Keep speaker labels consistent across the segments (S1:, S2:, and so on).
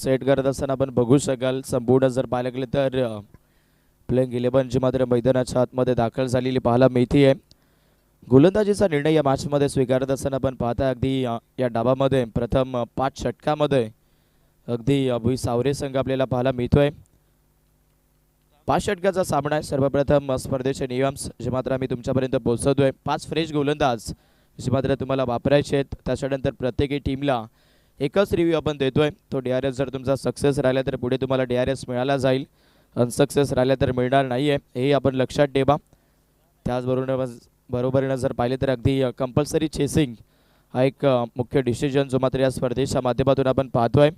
S1: Set करत असताना आपण बघू शकाल संपूर्ण जर पाहायला गेले तर प्लेइंग 11 जी मात्र मैदानाच्या आतमध्ये दाखल झालेली पाहायला मिळते आहे. गोलंदाजीचा निर्णय या मॅचमध्ये स्वीकारत असताना आपण पाहता अगदी या डावामध्ये प्रथम 5 षटकामध्ये अगदी भुई सावरे संघ आपल्याला पाहायला मिळतोय. 5 षटकाचा सामना आहे. सर्वप्रथम स्पर्धेचे नियम जे मात्र आम्ही तुमच्यापर्यंत पोहोचवतोय. 5 फ्रेश गोलंदाज जे मात्र तुम्हाला वापरायचे आहेत. त्याच्यानंतर प्रत्येकी टीमला एकच रिव्ह्यू आपण देतोय. तो DRS जर तुमचा सक्सेस राहिला तर पुढे तुम्हाला DRS मिळाला जाईल, अनसक्सेस राहिला तर मिळणार नाही आहे, हे आपण लक्षात ठेवा. त्याचबरोबर जर पाहिले तर अगदी कंपल्सरी चेसिंग हा एक मुख्य डिसिजन जो मात्र या स्पर्धेच्या माध्यमातून आपण पाहतोय.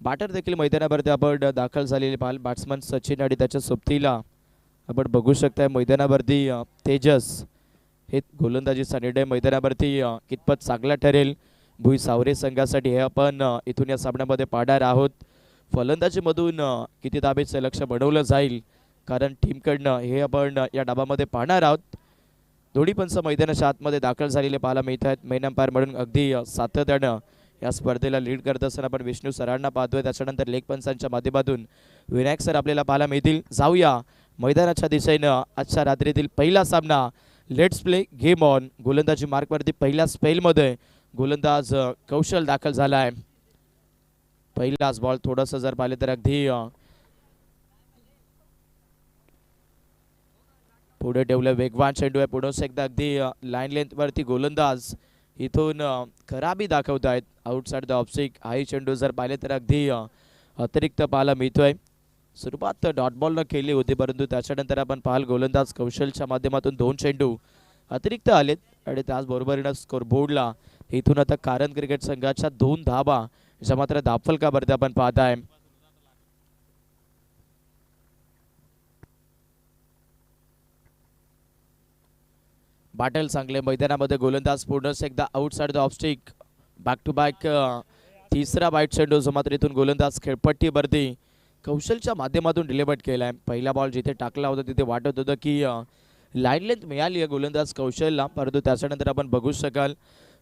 S1: बॅटर देखील मैदानावरती आपण दाखल झालेले पाहाल. बॅट्समन सचिन आणि त्याच्या सोबतीला आपण बघू शकताय मैदानावरती तेजस. हे गोलंदाजीचा निर्णय मैदानावरती कितपत चांगला ठरेल भुई सावरे संघासाठी हे आपण इथून या सामन्यामध्ये पाहणार आहोत. फलंदाजीमधून किती धाबेचं लक्ष बनवलं जाईल कारण टीमकडनं हे आपण या डाबामध्ये पाहणार आहोत. दोन्ही पंच मैदानाच्या आतमध्ये दाखल झालेले पाहायला मिळत आहेत. मेन अंपायर म्हणून अगदी सातत्यानं या स्पर्धेला लीड करत असताना आपण विष्णू सरांना पाहतोय. त्याच्यानंतर लेग पंचांच्या माध्यमातून विनायक सर आपल्याला पाहायला मिळतील. जाऊया मैदानाच्या दिशेनं. आजच्या रात्रीतील पहिला सामना लेट्स प्ले गेम ऑन. गोलंदाजी मार्कवरती पहिल्या स्पेलमध्ये गोलंदाज कौशल दाखल झाला आहे. पहिलाच बॉल थोडंसं जर पाहिलं तर अगदी पुढे ठेवलं. वेगवान चेंडू आहे. पुढे एकदा अगदी लाईन लेंथवरती गोलंदाज इथून खराबी दाखवत आहेत. आउटसाइड द ऑफस्टिक हाही चेंडू जर पाहिले तर अगदी अतिरिक्त पाहायला मिळतोय. सुरुवात डॉट बॉलनं केली होती परंतु त्याच्यानंतर आपण पाहाल गोलंदाज कौशलच्या माध्यमातून 2 चेंडू अतिरिक्त आलेत आणि त्याचबरोबरीनं स्कोरबोर्डला इथून आता कारण क्रिकेट संघाच्या 2 धाबा ज्या मात्र दाफलकावरती आपण पाहताय. बाटल चांगले मैदानामध्ये गोलंदाज पूर्ण एकदा outside the off stick back to back तिसरा वाईट चेंडू जो मात्र इथून गोलंदाज खेळपट्टीवरती कौशलच्या माध्यमातून डिलिव्हर्ड केला आहे. पहिला बॉल जिथे टाकला होता तिथे वाटत होतं की लाईन लेंथ मिळाली आहे गोलंदाज कौशलला परंतु त्याच्यानंतर आपण बघू शकाल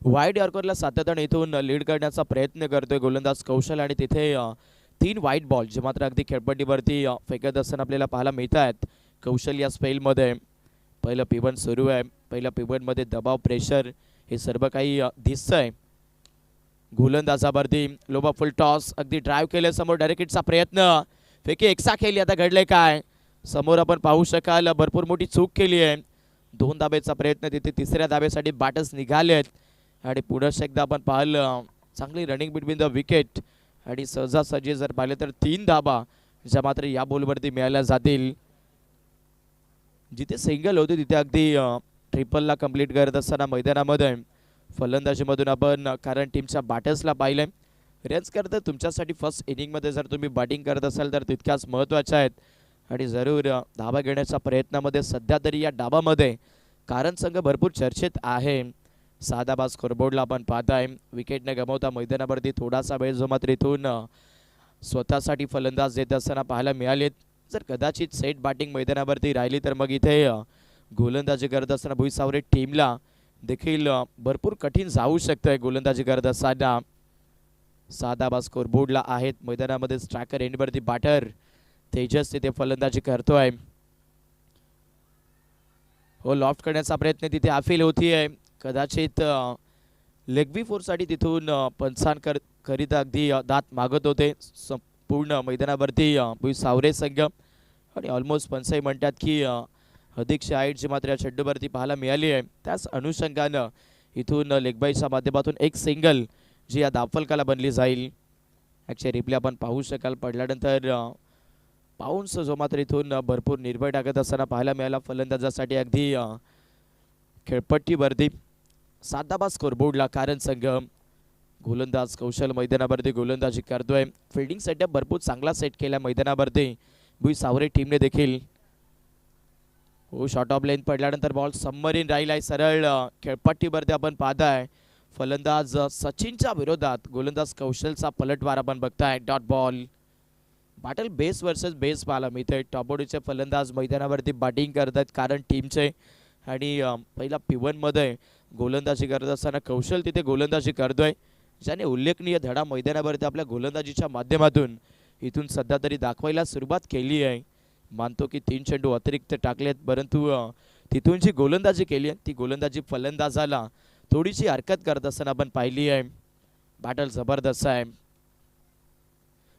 S1: वाईड यॉर्करला सातत्याने इथून लीड करण्याचा प्रयत्न करतोय गोलंदाज कौशल आणि तिथे 3 वाईट बॉल जे मात्र अगदी खेळपट्टीवरती फेकत असताना आपल्याला पाहायला मिळत आहेत. कौशल या स्पेलमध्ये पहिलं P1 सुरू आहे. पहिल्या P1मध्ये दबाव प्रेशर हे सर्व काही दिसतंय. गोलंदाजावरती लोबा फुल टॉस अगदी ड्राईव्ह केले समोर डायरेक्ट हिटचा प्रयत्न फेकी एक्सा केली. आता घडले काय समोर आपण पाहू शकाल भरपूर मोठी चूक केली आहे. 2 धाब्याचा प्रयत्न तिथे तिसऱ्या धाब्यासाठी बॅटर्स निघालेत आणि पुढे एकदा आपण पाहिलं चांगली रनिंग बिटवीन द विकेट आणि सहजासहजी जर पाहिलं तर 3 धाबा ज्या मात्र या बॉलवरती मिळाल्या जातील. जिथे सिंगल होते तिथे अगदी ट्रिपलला कंप्लीट करत असताना मैदानामध्ये फलंदाजीमधून आपण कारण टीमच्या बॅटर्सला पाहिलंय. रन्स करता तुमच्यासाठी फर्स्ट इनिंगमध्ये जर तुम्ही बॅटिंग करत असाल तर तितक्याच महत्त्वाच्या आहेत आणि जरूर धाबा घेण्याच्या प्रयत्नामध्ये सध्या तरी या डाबामध्ये कारण संघ भरपूर चर्चेत आहे. 6 धाबा स्कोरबोर्डला आपण पाहताय. विकेट न गमावता मैदानावरती थोडासा वेळ जो मात्र इथून स्वतःसाठी फलंदाज देत असताना पाहायला मिळालेत. जर कदाचित सेट बॅटिंग मैदानावरती राहिली तर मग इथे गोलंदाजी करत असताना भुई सावरे टीमला देखील भरपूर कठीण जाऊ शकतंय. गोलंदाजी करत असताना 6 धाबा स्कोरबोर्डला आहेत. मैदानामध्ये स्ट्रायकर एंडवरती बॅटर तेजस तिथे फलंदाजी करतोय. हो लॉफ्ट करण्याचा प्रयत्न तिथे आफिल होतीये. कदाचित लेग फोरसाठी तिथून पंचांकरिता अगदी दात मागत होते. संपूर्ण मैदानावरती भुई सावरे संघ आणि ऑलमोस्ट पंचही म्हणतात की अधिकची हाईट जी मात्र या चेंडूवरती पाहायला मिळाली आहे. त्याच अनुषंगानं इथून लेगबाईच्या माध्यमातून एक सिंगल जी या दाफलकाला बनली जाईल. ॲक्च्युअली रिप्ले आपण पाहू शकाल पडल्यानंतर पाऊन्स जो मात्र इथून भरपूर निर्भय टाकत असताना पाहायला मिळाला फलंदाजासाठी अगदी खेळपट्टीवरती. 7 धाबा स्कोरबोर्डला कारण संघ. गोलंदाज कौशल मैदानावरती गोलंदाजी करतोय. फिल्डिंग सेटअप भरपूर चांगला सेट केला मैदानावरती भुई सावरे टीमने देखील. हो शॉर्ट ऑफ लेंथ पडल्यानंतर बॉल सबमरीन राहिला आहे. सरळ खेळपट्टीवरती आपण पाहताय फलंदाज सचिनच्या विरोधात गोलंदाज कौशलचा पलटवार आपण बघताय. Dot ball battle base versus base पाहायला मिळते. टॉप ऑर्डरचे फलंदाज मैदानावरती बॅटिंग करतात कारण टीमचे आणि पहिला P1 मध्ये गोलंदाजी करत असताना कौशल तिथे गोलंदाजी करतोय ज्याने उल्लेखनीय धडा मैदानावरती आपल्या गोलंदाजीच्या माध्यमातून इथून सध्या तरी दाखवायला सुरुवात केली आहे. मानतो की 3 चेंडू अतिरिक्त टाकलेत, परंतु तिथून जी गोलंदाजी केली आहे ती गोलंदाजी फलंदाजाला थोडीशी हरकत करत असताना आपण पाहिली आहे. बॅटल जबरदस्त आहे.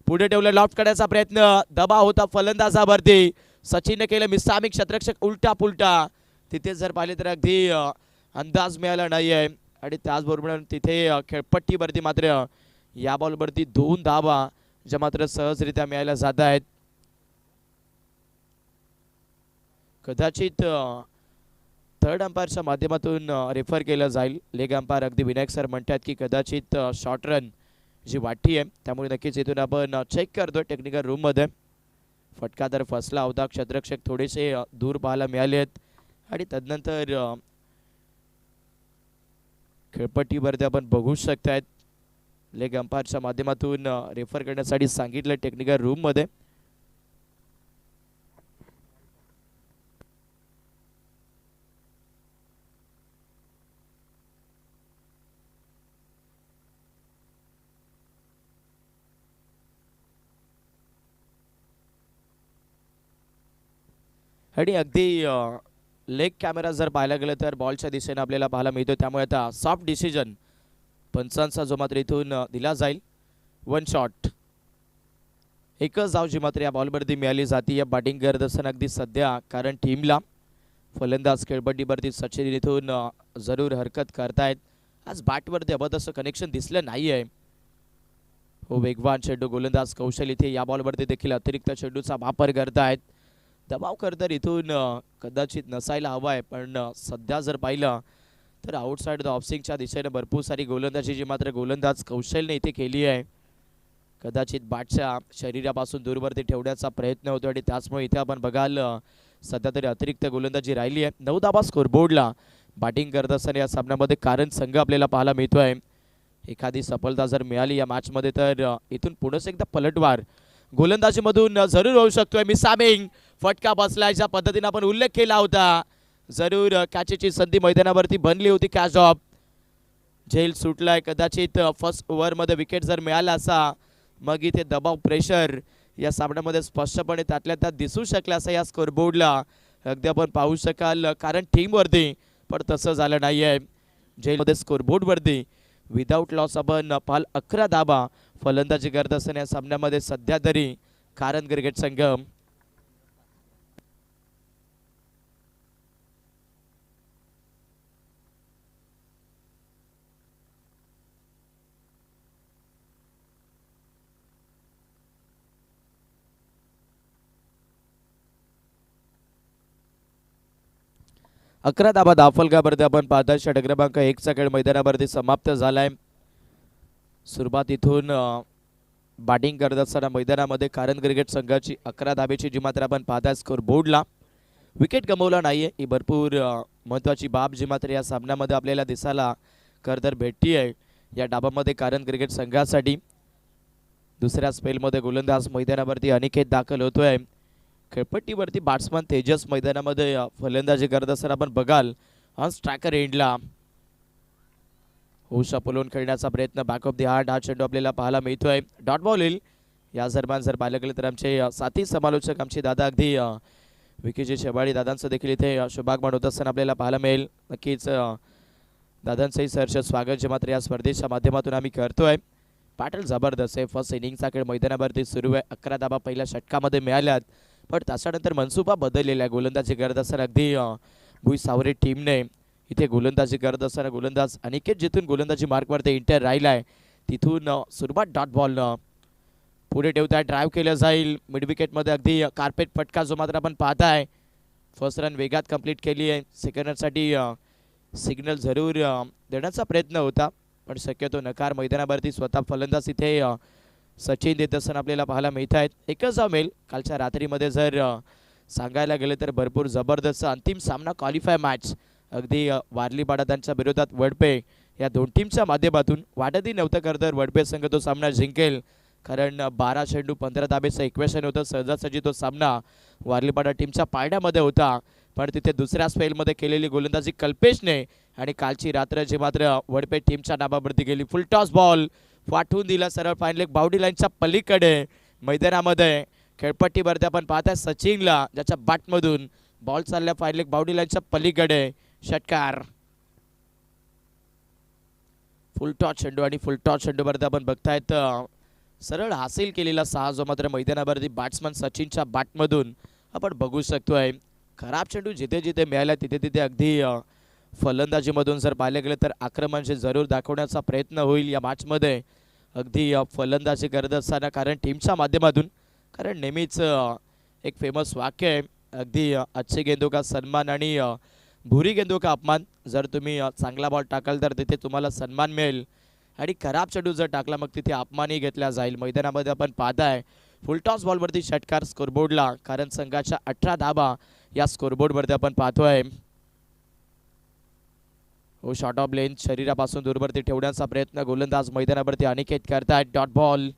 S1: पुढे ठेवलं, लॉफ्ट करण्याचा प्रयत्न, दबाव होता फलंदाजावरती. सचिनने केलं मिसामिक क्षेत्ररक्षक उलटा पुलटा. तिथे जर पाहिले तर अगदी अंदाज मिळाला नाही आहे. आणि त्याचबरोबर तिथे खेळपट्टीवरती मात्र या बॉलवरती 2 धावा ज्या मात्र सहजरित्या मिळायला जात आहेत. कदाचित थर्ड अंपायरच्या माध्यमातून रेफर केलं जाईल. लेग अंपायर अगदी विनायक सर म्हणतात की कदाचित शॉर्ट रन जी वाटी आहे त्यामुळे नक्कीच इथून आपण चेक करतोय टेक्निकल रूममध्ये. फटका तर फसला होता, क्षेत्ररक्षक थोडेसे दूर पाहायला मिळाले आहेत. आणि तदनंतर खेळपट्टीवरती आपण बघू शकतायत लेग अंपायरच्या माध्यमातून रेफर करण्यासाठी सांगितलं टेक्निकल रूममध्ये. आणि अगदी लेग कॅमेरा जर पाहायला गेलं तर बॉलच्या दिशेने आपल्याला पाहायला मिळतो. त्यामुळे आता सॉफ्ट डिसिजन पंचांचा जो मात्र इथून दिला जाईल. 1 शॉट, एकच धाव जी मात्र या बॉलवरती मिळाली जाते या बॅटिंग करत असताना अगदी सध्या. कारण टीमला फलंदाज खेळपट्टीवरती सचिन इथून जरूर हरकत करतायत. आज बॅटवरती जबरदस्त कनेक्शन दिसलं नाही आहे. हो, वेगवान चेंडू गोलंदाज कौशल इथे या बॉलवरती देखील अतिरिक्त चेंडूचा वापर करतायत. दबाव करतर इथून कदाचित नसायला हवा आहे, पण सध्या जर पाहिलं तर आउटसाइड द ऑफस्विंगच्या दिशेने भरपूर सारी गोलंदाजी जी मात्र गोलंदाज कौशलने इथे केली आहे. कदाचित बॅटच्या शरीरापासून दूरवरती ठेवण्याचा प्रयत्न होतो आणि त्याचमुळे इथे आपण बघाल सध्या तरी अतिरिक्त गोलंदाजी राहिली आहे. 9 धावा स्कोरबोर्डला बॅटिंग करत असताना या सामन्यामध्ये कारण संघ आपल्याला पाहायला मिळतोय. एखादी सफलता जर मिळाली या मॅचमध्ये तर इथून पुन्हा एकदा पलटवार गोलंदाजीमधून जरूर होऊ शकतोय. मिसामिंग फटका बसलाय, ज्या पद्धतीने आपण उल्लेख केला होता. जरूर कॅचेची संधी मैदानावरती बनली होती. कॅच ऑफ, झेल सुटलाय. कदाचित फर्स्ट ओव्हरमध्ये विकेट जर मिळाला असा मग इथे दबाव प्रेशर या सामन्यामध्ये स्पष्टपणे त्यातल्या त्यात दिसू शकला असं या स्कोरबोर्डला अगदी आपण पाहू शकाल. कारण टीमवरती पण तसं झालं नाही आहे. झेलमध्ये स्कोरबोर्डवरती विदाऊट लॉस आपण पाल 11 धावा फलंदाजी करत असताना या सामन्यामध्ये सध्या तरी कारण क्रिकेट संघ अकरा धावा दाफलगावरती आपण पाहता. षटक क्रमांक 1 चा खेळ मैदानावरती समाप्त झालाय. सुरुवात इथून बॅटिंग करत असताना मैदानामध्ये कारण क्रिकेट संघाची 11 धावेची जी मात्र आपण पाहता स्कोरबोर्डला. विकेट गमावला नाहीये, ही भरपूर महत्त्वाची बाब जी मात्र या सामन्यामध्ये आपल्याला दिसायला करतर भेटती आहे या डाबामध्ये कारण क्रिकेट संघासाठी. दुसऱ्या स्पेलमध्ये गोलंदाज मैदानावरती अनिकेत दाखल होतोय. खेळपट्टीवरती बॅट्समन तेजस मैदानामध्ये फलंदाजी करत असताना आपण बघाल ऑन स्ट्रायकर एंडला होशा पलून खेळण्याचा प्रयत्न. बॅक ऑफ द हार्ट हा चेंडू आपल्याला पाहायला मिळतोय. डॉट बॉल येईल. या दरम्यान जर पाहिलं गेलं तर आमचे साथी समालोचक आमचे दादा अगदी विकीजी शेवाळी दादांचं देखील इथे शुभागमन होत असताना आपल्याला पाहायला मिळेल. नक्कीच दादांचंही सहर्ष स्वागत जे मात्र या स्पर्धेच्या माध्यमातून आम्ही करतोय. पॅटर्न जबरदस्त आहे. फर्स्ट इनिंगचा खेळ मैदानावरती सुरू आहे. 11 धावा पहिल्या षटकामध्ये मिळाल्यात, पण तासानंतर मनसुबा बदललेला आहे. गोलंदाजी करत असताना अगदी भुई सावरे टीमने इथे गोलंदाजी करत असताना गोलंदाज अनिकेत जिथून गोलंदाजी मार्कवरती इंटर राहिलाय तिथून सुरुवात डॉट बॉलनं पुढे ठेवताय. ड्राईव्ह केलं जाईल. मिड विकेटमध्ये अगदी कार्पेट फटका जो मात्र आपण पाहताय. फर्स्ट रन वेगात कंप्लीट केली आहे. सेकंड रनसाठी सिग्नल जरूर देण्याचा प्रयत्न होता, पण शक्यतो नकार. मैदानावरती स्वतः फलंदाज इथे सचिन देत असताना आपल्याला पाहायला मिळत आहेत. एकच धाव मिळेल. कालच्या रात्रीमध्ये जर सांगायला गेलं तर भरपूर जबरदस्त अंतिम सामना क्वालिफाय मॅच अगदी वारली बाडादांच्या विरोधात वडपे या दोन टीमच्या माध्यमातून वाटतही नव्हतं करतर वडपे संघ तो सामना जिंकेल. कारण 12 चेंडू 15 धाबेचं इक्वेशन होतं. सहजासहजी तो सामना वारलीपाडा टीमच्या पारड्यामध्ये होता. पण तिथे दुसऱ्या स्पेलमध्ये केलेली गोलंदाजी कल्पेशने आणि कालची रात्र जी मात्र वडपेट टीमच्या डाबावरती गेली. फुल टॉस बॉल पाठवून दिला सरळ फाईन लेग बाउंड्री लाईनच्या पलीकडे मैदानामध्ये. खेळपट्टीवरती आपण पाहताय सचिनला ज्याच्या बॅटमधून बॉल चालल्या फाईन लेग बाउंड्री लाईनच्या पलीकडे. षटकार. फुल टॉस चेंडू आणि फुल टॉस चेंडूवरती आपण बघतायत सरळ हासिल केलेला 6 जो मात्र मैदानावरती बॅट्समन सचिनच्या बॅटमधून आपण बघू शकतोय. खराब चेंडू जिथे जिथे मिळाला तिथे तिथे अगदी फलंदाजीमधून जर पाहिले गेले तर आक्रमण जरूर दाखवण्याचा प्रयत्न होईल या मॅचमध्ये. अगदी फलंदाजी करत असताना कारण टीमच्या माध्यमातून कारण नेहमीच एक फेमस वाक्य आहे अगदी अच्छे गेंदों का सन्मान आणि बुरी गेंदों का अपमान. जर तुम्ही चांगला बॉल टाकाल तर तिथे तुम्हाला सन्मान मिळेल आणि खराब चेंडू जर टाकला मग तिथे अपमानही घेतला जाईल. मैदानामध्ये आपण पाहताय फुलटॉस बॉलवरती षटकार स्कोरबोर्डला कारण संघाच्या 18 धाबा या स्कोरबोर्डवरती आपण पाहतोय. हो शॉर्ट ऑफ लेन शरीरापासून दूरवरती ठेवण्याचा प्रयत्न गोलंदाज मैदानावरती अनिकेत करतायत. Dot ball.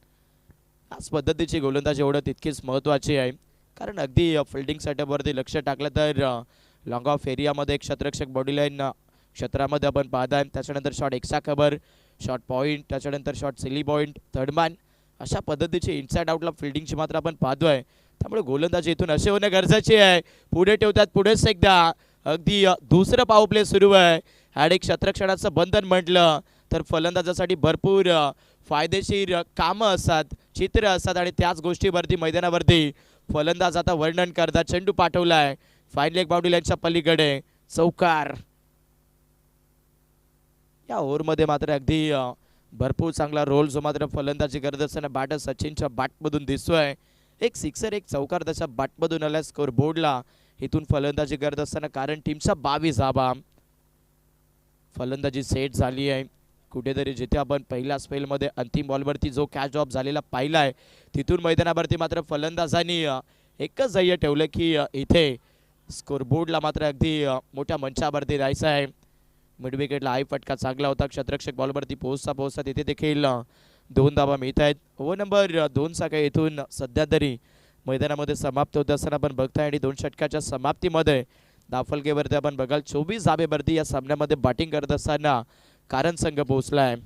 S1: याच पद्धतीची गोलंदाजी एवढं तितकीच महत्त्वाची आहे कारण अगदी फिल्डिंग सेटअपवरती लक्ष टाकलं तर लॉंग ऑफ एरियामध्ये एक क्षेत्ररक्षक बॉडी लाईन क्षेत्रामध्ये आपण पाहताय. त्याच्यानंतर shot extra cover shot point त्याच्यानंतर shot silly point third man अशा पद्धतीची इनसाइड आउटला फिल्डिंगची मात्र आपण पाहतोय. त्यामुळे गोलंदाजी इथून असे होणे गरजेचे आहे. पुढे ठेवतात पुढेच एकदा अगदी दुसरं पाव प्ले सुरू आहे आणि क्षेत्ररक्षणाचं बंधन म्हटलं तर फलंदाजासाठी भरपूर फायदेशीर कामं असतात चित्र असतात आणि त्याच गोष्टीवरती मैदानावरती फलंदाज आता वर्णन करतात. चेंडू पाठवलाय फाईन लेग बाउंड्री लाईनच्या पलीकडे. चौकार. या ओव्हरमध्ये मात्र अगदी भरपूर चांगला रोल जो मात्र फलंदाजी करत असताना बॅटर सचिनच्या बॅटमधून दिसतोय. एक सिक्सर एक चौकार त्याच्या बॅटमधून आला स्कोर बोर्डला. इथून फलंदाजी करत असताना कारण टीमचा 22 धाबा. फलंदाजी सेट झाली आहे. कुठेतरी जिथे आपण पहिल्या स्पेलमध्ये अंतिम बॉलवरती जो कॅच ड्रॉप झालेला पाहिलाय तिथून मैदानावरती मात्र फलंदाजांनी एकच ध्येय ठेवलं की इथे स्कोरबोर्डला मात्र अगदी मोठ्या मंचावरती राहायचं आहे. मिड विकेटला हाय फटका चांगला होता. क्षेत्ररक्षक बॉलवरती पोहोचता तिथे देखील 2 धाबा मिळत आहेत. ओव्हर नंबर 2 चा काही इथून सध्या तरी मैदानामध्ये समाप्त होत असताना आपण बघताय आणि 2 षटकाच्या समाप्तीमध्ये दाफलकेवरती आपण बघाल 24 धाबेवरती या सामन्यामध्ये बॅटिंग करत असताना कारण संघ पोहोचलाय.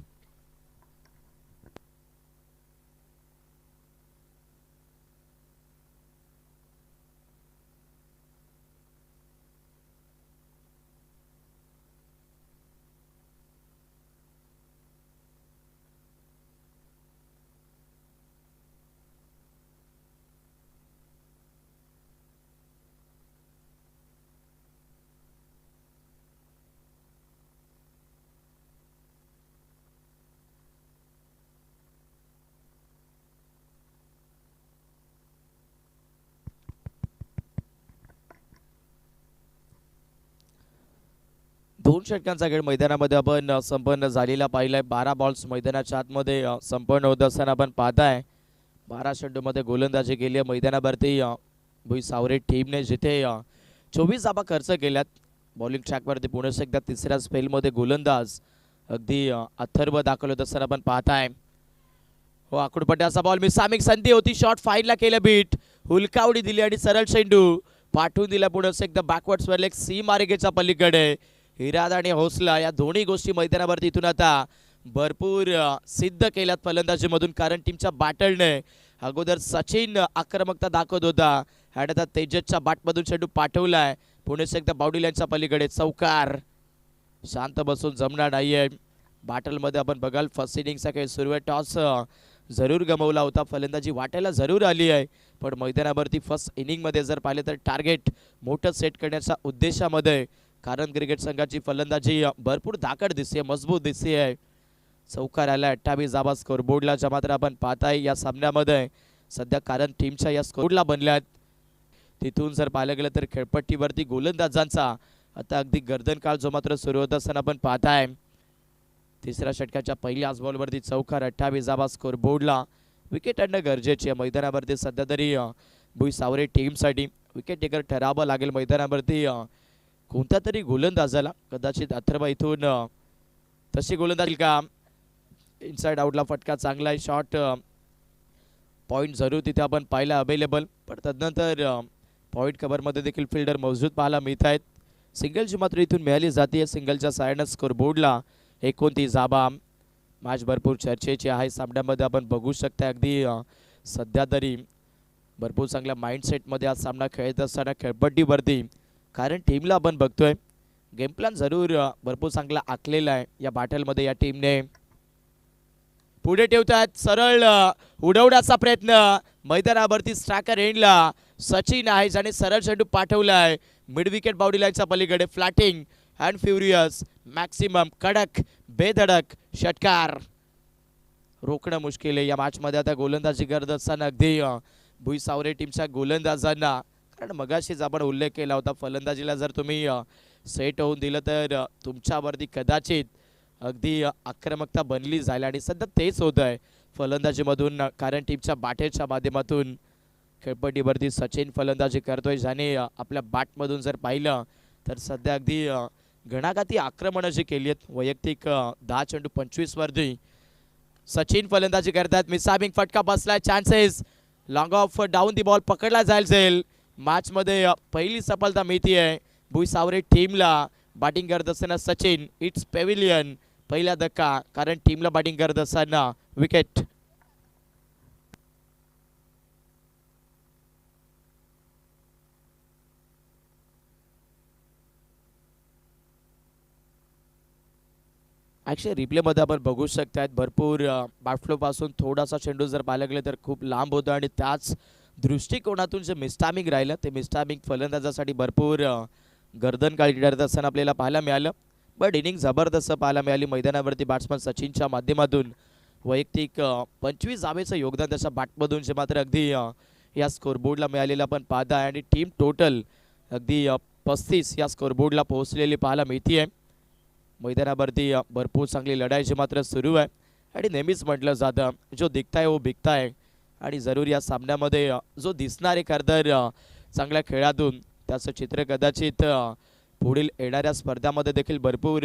S1: दोन षटकांचा खेळ मैदानामध्ये आपण संपन्न झालेला पाहिलाय. 12 बॉल्स मैदानाच्या आतमध्ये संपन्न होत असताना आपण पाहताय 12 चेंडूमध्ये गोलंदाजी केली आहे मैदानावरती भुई सावरे टीमने जिथे 24 धाबा खर्च केल्यात. बॉलिंग ट्रॅकवरती पुन्हा एकदा तिसऱ्या स्पेलमध्ये गोलंदाज अगदी अथर्व दाखल होत असताना आपण पाहताय. हो आकुडपट्ट्याचा बॉल मिसामिक संधी होती. शॉट फाईनला केलं बीट. हुलकावडी दिली आणि सरळ चेंडू पाठवून दिला पुन्हा एकदा बॅकवर्ड्स वर लेग सी मार्गेच्या पलीकडे. इरादा आणि हौसला या दोन्ही गोष्टी मैदानावरती इथून आता भरपूर सिद्ध केल्यात फलंदाजीमधून कारण टीमच्या बॅटरने अगोदर सचिन आक्रमकता दाखवत होता आणि आता तेजसच्या बॅटमधून चेंडू पाठवलाय पुन्हा एकदा बाउंड्री लाईनच्या पलीकडे. चौकार. शांत बसून जमणार नाहीये. बॅटलमध्ये आपण बघाल फर्स्ट इनिंगचा काही सुरू आहे. टॉस जरूर गमवला होता. फलंदाजी वाटायला जरूर आली आहे पण मैदानावरती फर्स्ट इनिंगमध्ये जर पाहिले तर टार्गेट मोठं सेट करण्याच्या उद्देशामध्ये कारण क्रिकेट संघाची फलंदाजी भरपूर धाकड दिसते मजबूत दिसते. चौकार आला. 28 धाबा स्कोरबोर्डला ज्या मात्र आपण पाहताय या सामन्यामध्ये सध्या कारण टीमच्या या स्कोरला बनल्यात. तिथून जर पाहिलं गेलं तर खेळपट्टीवरती गोलंदाजांचा आता अगदी गर्दन काळ जो मात्र सुरू होत असताना आपण पाहताय. तिसऱ्या षटकाच्या पहिल्याच बॉलवरती चौकार. 28 धाबा स्कोरबोर्डला. विकेट आणणं गरजेची आहे मैदानावरती सध्या तरी भुई सावरे टीमसाठी. विकेट टेकर ठरावं लागेल मैदानावरती कोणत्या तरी गोलंदाजाला. कदाचित अथर्व इथून तशी गोलंदाजी का. इनसाइड आउटला फटका चांगला आहे. शॉट पॉईंट जरूर तिथे आपण पाहिला अवेलेबल पण तदनंतर पॉईंट कव्हरमध्ये देखील फिल्डर मौजूद पाहायला मिळत आहेत. सिंगलची मात्र इथून मिळाली जाते. सिंगलच्या सायडनं स्कोरबोर्डला 29 धाबा. मॅच भरपूर चर्चेची आहे. सामन्यामध्ये आपण बघू शकता अगदी सध्या तरी भरपूर चांगल्या माइंडसेटमध्ये आज सामना खेळत असताना खेळपट्टीवरती कारण टीमला आपण बघतोय गेम प्लॅन जरूर भरपूर चांगला आखलेला आहे या बॅटलमध्ये. या टीमने पुढे ठेवतात सरळ उडवण्याचा प्रयत्न मैदानावरती स्ट्रायकर एंडला सचिन आहे ज्याने सरळ चेंडू पाठवलाय मिड विकेट बाउंड्री लाईनच्या पलीकडे. फ्लॅटिंग अँड फ्युरियस मॅक्सिमम कडक बेधडक षटकार रोखणं मुश्किल आहे या मॅचमध्ये. आता गोलंदाजी करत असताना अगदी भुईसावरे टीमच्या गोलंदाजांना कारण मगाशीच आपण उल्लेख केला होता फलंदाजीला जर तुम्ही सेट होऊन दिलं तर तुमच्यावरती कदाचित अगदी आक्रमकता बनली जाईल आणि सध्या तेच होत आहे फलंदाजीमधून कारण टीमच्या बाटेच्या माध्यमातून खेळपट्टीवरती सचिन फलंदाजी करतोय ज्याने आपल्या बॅटमधून जर पाहिलं तर सध्या अगदी घणाघाती आक्रमणं जी केली आहेत वैयक्तिक 10 चेंडू 25 वरती सचिन फलंदाजी करतात. मिसाबिंग फटका बसलाय. Chances long of down the ball पकडला जाईल. मॅचमध्ये पहिली सफलता मिळते आहे भुईसावरे टीमला. बॅटिंग करत असताना सचिन इट्स पेव्हिलियन पहिला धक्का कारण टीमला बॅटिंग करत असताना विकेट. ॲक्च्युली रिप्लेमध्ये आपण बघू शकतात भरपूर बॅटफ्लोपासून थोडासा चेंडू जर पाहायला गेलं तर खूप लांब होतं आणि त्याच दृष्टिकोनातून जे मिस्टामिंग राहिलं ते मिस्टामिंग फलंदाजासाठी भरपूर गर्दन काळी ठरत असताना आपल्याला पाहायला मिळालं. बट इनिंग जबरदस्त पाहायला मिळाली मैदानावरती बॅट्समन सचिनच्या माध्यमातून. वैयक्तिक 25 धावेचं योगदान त्याच्या बॅटमधून जे मात्र अगदी या स्कोरबोर्डला मिळालेलं आपण पाहत आहे आणि टीम टोटल अगदी 35 या स्कोरबोर्डला पोहोचलेली पाहायला मिळते आहे. मैदानावरती भरपूर चांगली लढाई जी मात्र सुरू आहे आणि नेहमीच म्हटलं जातं जो दिखता है वो बिकता है आणि जरूर या सामन्यामध्ये जो दिसणारे खरंतर चांगल्या खेळातून त्याचं चित्र कदाचित पुढील येणाऱ्या स्पर्धामध्ये देखील भरपूर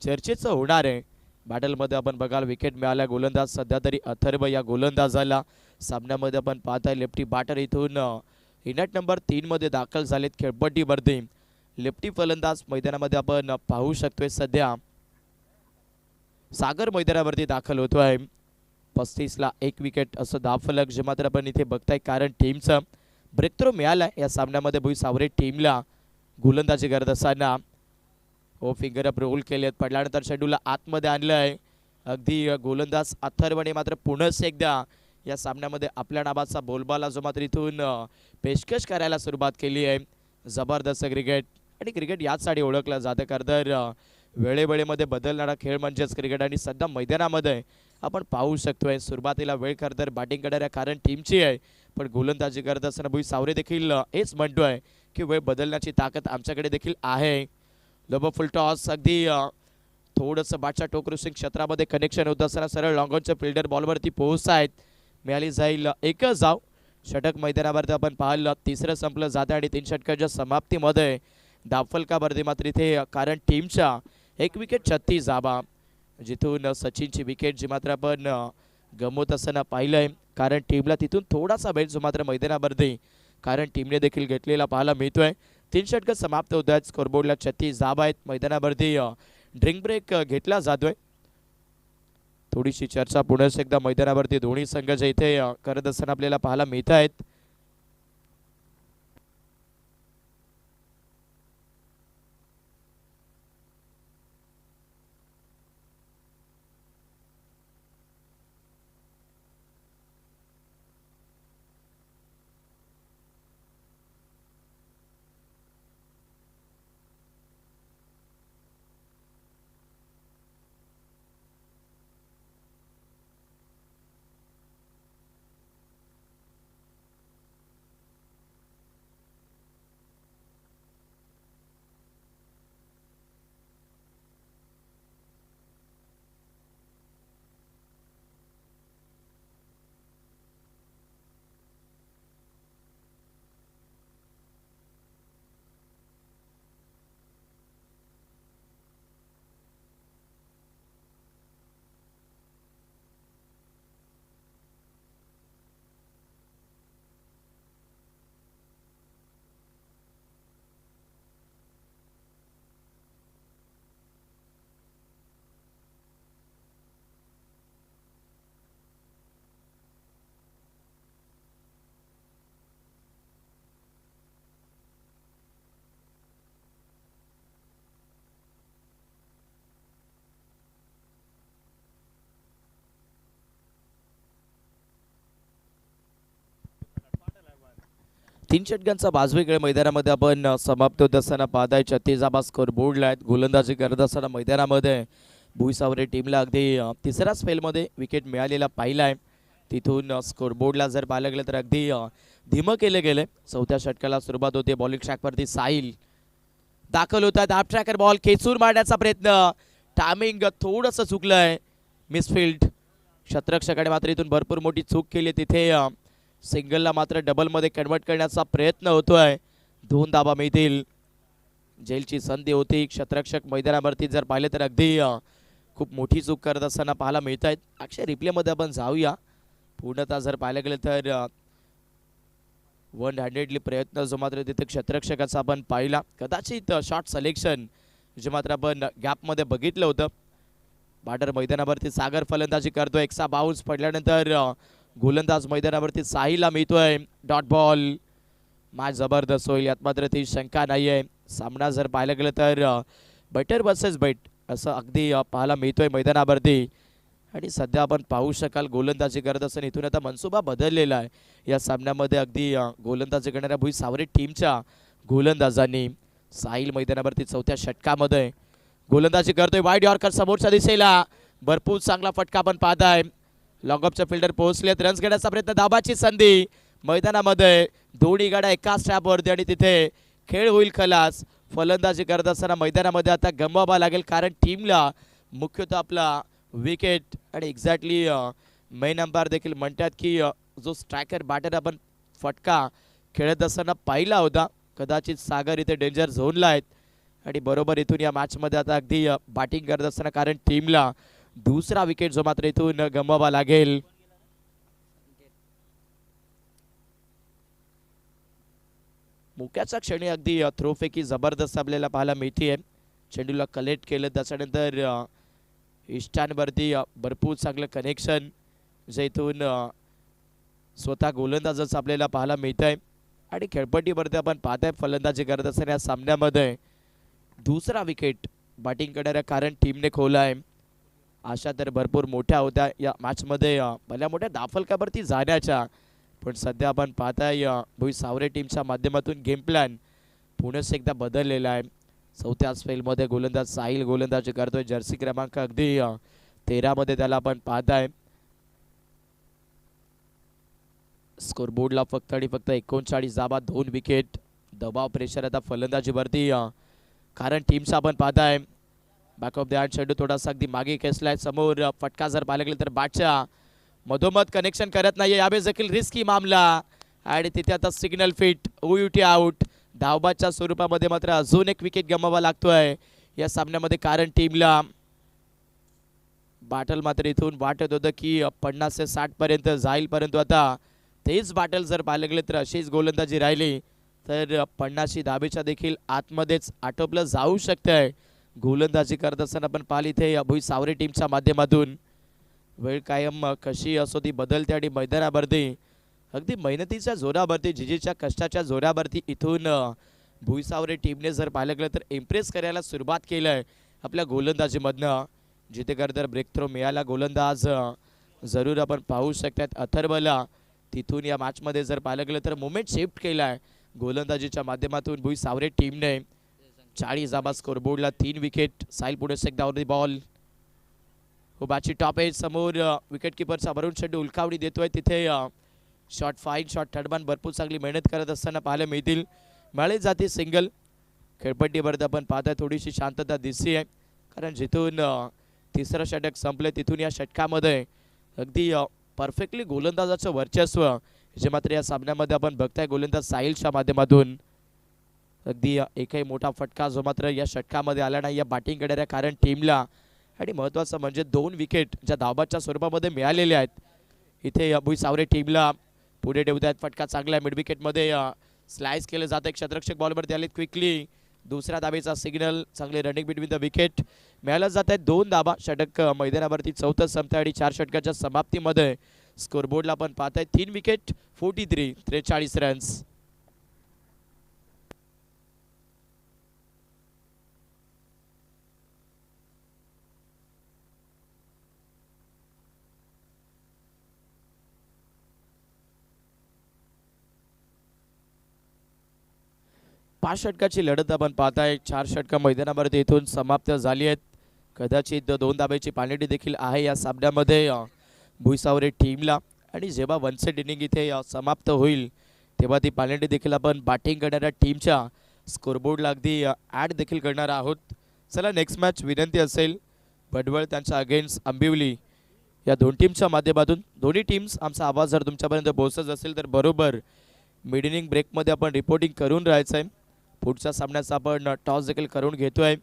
S1: चर्चेचं होणार आहे. बॅटलमध्ये आपण बघाल विकेट मिळाला गोलंदाज सध्या तरी अथर्व या गोलंदाजाला सामन्यामध्ये आपण पाहताय लेफ्टी बॅटर इथून इनट नंबर 3 मध्ये दाखल झालेत खेळपट्टीवरती. लेफ्टी फलंदाज मैदानामध्ये आपण पाहू शकतोय सध्या सागर मैदानावरती दाखल होतोय. 35ला 1 विकेट असं धावफलक जे मात्र आपण इथे बघताय कारण टीमचं ब्रेक थ्रो मिळाला या सामन्यामध्ये भुईसावरे टीमला गोलंदाजी करत असताना. फिंगर अप रोल केलेत पडल्यानंतर चेंडूला आतमध्ये आणलंय अगदी गोलंदाज अथर्वने मात्र पुन्हा एकदा या सामन्यामध्ये आपल्या नावाचा बोलबाला जो मात्र इथून पेशकश करायला सुरुवात केली आहे. जबरदस्त क्रिकेट आणि क्रिकेट याचसाठी ओळखलं जातं खरंतर वेळेवेळेमध्ये बदलणारा खेळ म्हणजेच क्रिकेट आणि सध्या मैदानामध्ये आपण पाहू शकतोय सुरुवातीला वेळ खरंतर बॅटिंग करणाऱ्या कारण टीमची आहे पण गोलंदाजी करत असताना भुईसावरे देखील हेच म्हणतोय की वेळ बदलण्याची ताकद आमच्याकडे देखील आहे. लोबो फुल टॉस अगदी थोडंसं बॅटच्या टोकरुसिंग क्षेत्रामध्ये कनेक्शन होत असताना सरळ लॉंगॉनच्या फिल्डर बॉलवरती पोहोच आहेत. मिळाली जाईल एकच धाव. षटक मैदानावरती आपण पाहिलं तिसरं संपलं जातं आणि 3 षटकाच्या समाप्तीमध्ये धावफलकावरती मात्र इथे कारण टीमच्या 1 विकेट 36 धावा जिथून सचिनची विकेट जी मात्र आपण गमवत असताना पाहिलंय कारण टीमला तिथून थोडासा वेळ जो मात्र मैदानावरती कारण टीमने देखील घेतलेला पाहायला मिळतोय. 3 षटक समाप्त होत आहेत. स्कोरबोर्डला 36 धावा आहेत. मैदानावरती ड्रिंक ब्रेक घेतला जातोय. थोडीशी चर्चा पुन्हा एकदा मैदानावरती दोन्ही संघ जे इथे करत असताना आपल्याला पाहायला मिळत आहेत. 3 षटकांचा बाजूकडे मैदानामध्ये आपण समाप्त होत असताना पाहताय 36 धाबा स्कोर बोर्डला आहेत. गोलंदाजी करत असताना मैदानामध्ये भुईसावरे टीमला अगदी तिसऱ्या स्पेलमध्ये विकेट मिळालेला पाहिला आहे. तिथून स्कोर बोर्डला जर पाहायला गेलं तर अगदी धीमं केलं गेलं. चौथ्या षटकाला सुरुवात होते. बॉलिंग ट्रॅकवरती साहिल दाखल होतात. हाफ ट्रॅकर बॉल खेचून मारण्याचा प्रयत्न, टायमिंग थोडंसं चुकलंय, मिसफिल्ड. क्षेत्ररक्षकाने मात्र इथून भरपूर मोठी चूक केली. तिथे सिंगलला मात्र डबलमध्ये कन्वर्ट करण्याचा प्रयत्न होतोय. 2 धाबा मिळतील. जेलची संधी होती. क्षेत्ररक्षक मैदानावरती जर पाहिले तर अगदी खूप मोठी चूक करत असताना पाहायला मिळत आहेत. अक्षय रिप्लेमध्ये आपण जाऊया. पूर्णतः जर पाहायला गेलं तर 100ली प्रयत्न जो मात्र तिथे क्षेत्ररक्षकाचा आपण पाहिला. कदाचित शॉट सिलेक्शन जे मात्र आपण गॅपमध्ये बघितलं होतं. बॅटर मैदानावरती सागर फलंदाजी करतोय. एकसा बाउन्स पडल्यानंतर गोलंदाज मैदानावरती साहिलला मिळतोय. Dot ball. मॅच जबरदस्त होईल यात मात्र ती शंका नाही आहे. सामना जर पाहायला गेलं तर बॅटर वर्सेस बॅट असं अगदी पाहायला मिळतोय मैदानावरती. आणि सध्या आपण पाहू शकाल गोलंदाजी करत असताना इथून आता मनसुबा बदललेला आहे. या सामन्यामध्ये अगदी गोलंदाजी करणाऱ्या भुईसावरे टीमच्या गोलंदाजांनी साहिल मैदानावरती चौथ्या षटकामध्ये गोलंदाजी करतोय. वाईड यॉर्कर समोरच्या दिशेला भरपूर चांगला फटका आपण पाहताय. लॉंगऑफच्या फिल्डर पोहोचलेत. रन्स घेण्याचा प्रयत्न, दाबाची संधी मैदानामध्ये. दोन्ही गाड्या एकाच स्ट्रॅपवरती आणि तिथे खेळ होईल खलास. फलंदाजी करत असताना मैदानामध्ये आता गमवावा लागेल कारण टीमला मुख्यतः आपला विकेट आणि एक्झॅक्टली मेन अंपायर देखील म्हणतात की जो स्ट्रायकर बॅटर आपण फटका खेळत असताना पाहिला होता. कदाचित सागर इथे डेंजर झोनला आहेत आणि बरोबर इथून या मॅचमध्ये आता अगदी बॅटिंग करत असताना कारण टीमला दुसरा विकेट जो मात्र इथून गमवावा लागेल. मुक्याच्या क्षणी अगदी थ्रोफेकी जबरदस्त आपल्याला पाहायला मिळते. चेंडूला कलेक्ट केलं त्याच्यानंतर इष्टांवरती भरपूर चांगलं कनेक्शन जे इथून स्वतः गोलंदाजच आपल्याला पाहायला मिळत आहे. आणि खेळपट्टीवरती आपण पाहताय फलंदाजी करत असताना या सामन्यामध्ये दुसरा विकेट बॅटिंग करणाऱ्या कारण टीमने खोला आहे. आशा तर भरपूर मोठ्या होत्या या मॅचमध्ये भल्या मोठ्या दाफलकावरती जाण्याच्या. पण सध्या आपण पाहताय भुईसावरे टीमच्या माध्यमातून गेम प्लॅन पुन्हा एकदा बदललेला आहे. चौथ्या स्पेलमध्ये गोलंदाज साहिल गोलंदाजी करतोय. जर्सी क्रमांक अगदी 13मध्ये त्याला आपण पाहताय. स्कोर बोर्डला फक्त आणि फक्त 39 धाबा 2 विकेट. दबाव प्रेशर आता फलंदाजीवरती कारण टीमचा आपण पाहताय. बॅक ऑफ द हँड चेंडू थोडासा अगदी मागे खेचलाय. समोर फटका जर पाहायला गेलं तर बॅटच्या मधोमध कनेक्शन करत नाहीये. यावेळेस देखील रिस्की मामला आणि तिथे आता सिग्नल फिट ओयूटी आउट. धावबाच्या स्वरूपामध्ये मात्र अजून एक विकेट गमवावा लागतोय या सामन्यामध्ये कारण टीमला. बॅटल मात्र इथून वाटत होतं की 50 ते 60 पर्यंत जाईल परंतु आता तेच बॅटल जर पाहायला गेले तर अशीच गोलंदाजी राहिली तर 50 धाबेच्या देखील आतमध्येच आटोपलं जाऊ शकतंय. गोलंदाजी करत असताना आपण पाहिली इथे भुईसावरे टीमच्या माध्यमातून वेळ कायम कशी असो ती बदलते आणि मैदानावरती अगदी मेहनतीच्या जोरावरती जिजीच्या कष्टाच्या जोरावरती इथून भुईसावरे टीमने जर पाहिलं गेलं तर इम्प्रेस करायला सुरुवात केलं आहे आपल्या गोलंदाजीमधनं. जिथे तर ब्रेक थ्रो मिळाला गोलंदाज जरूर आपण पाहू शकतात अथर्वला. तिथून या मॅचमध्ये जर पाहिलं गेलं तर मुवमेंट शिफ्ट केला आहे गोलंदाजीच्या माध्यमातून भुईसावरे टीमने. 40 धाबा स्कोर बोर्डला 3 विकेट. साहिल पुढे एकदा बॉल हुबाची टॉप एज समोर विकेट किपरचा वरुण चेंडू उलकावणी देतोय. तिथे शॉट फाईन शॉट थर्डमॅन भरपूर चांगली मेहनत करत असताना पाहायला मिळतील. मिळाली जाते सिंगल. खेळपट्टीवर आपण पाहताय थोडीशी शांतता दिसते आहे कारण जिथून तिसरं षटक संपलं तिथून या षटकामध्ये अगदी परफेक्टली गोलंदाजाचं वर्चस्व जे मात्र या सामन्यामध्ये आपण बघताय गोलंदाज साहिलच्या माध्यमातून. अगदी एकही मोठा फटका जो मात्र या षटकामध्ये आला नाही या बॅटिंग करणाऱ्या कारण टीमला. आणि महत्त्वाचं म्हणजे 2 विकेट ज्या धावबाच्या स्वरूपामध्ये मिळालेले आहेत इथे भुईसावरे टीमला. पुढे ठेवत आहेत फटका चांगला मिड विकेटमध्ये स्लाइस केलं जातं. एक क्षेत्ररक्षक बॉलवरती आलेत क्विकली. दुसऱ्या धाबेचा सिग्नल. चांगले रनिंग बिटवीन द विकेट मिळालं जात आहेत. 2 धाबा. षटक मैदानावरती चौथं संपतं आणि 4 षटकाच्या समाप्तीमध्ये स्कोरबोर्डला आपण पाहताय 3 विकेट 43 रन्स. 5 षटकाची लढत आपण पाहताय. 4 षटकं मैदानावरती इथून समाप्त झाली आहेत. कदाचित 2 धाब्याची पार्टी देखील आहे या सामन्यामध्ये भुईसावरे टीमला. आणि जेव्हा 1 सेट इनिंग इथे समाप्त होईल तेव्हा ती पार्टी देखील आपण बॅटिंग करणाऱ्या टीमच्या स्कोरबोर्डला अगदी ॲड देखील करणार आहोत. चला नेक्स्ट मॅच विनंती असेल भडवळ त्यांच्या अगेन्स्ट आंबिवली या दोन टीमच्या माध्यमातून. दोन्ही टीम्स आमचा आवाज जर तुमच्यापर्यंत पोहोचत असेल तर बरोबर मिड इनिंग ब्रेकमध्ये आपण रिपोर्टिंग करून राहायचं आहे. पुढच्या सामन्याचा आपण टॉस देखील करून घेतोय.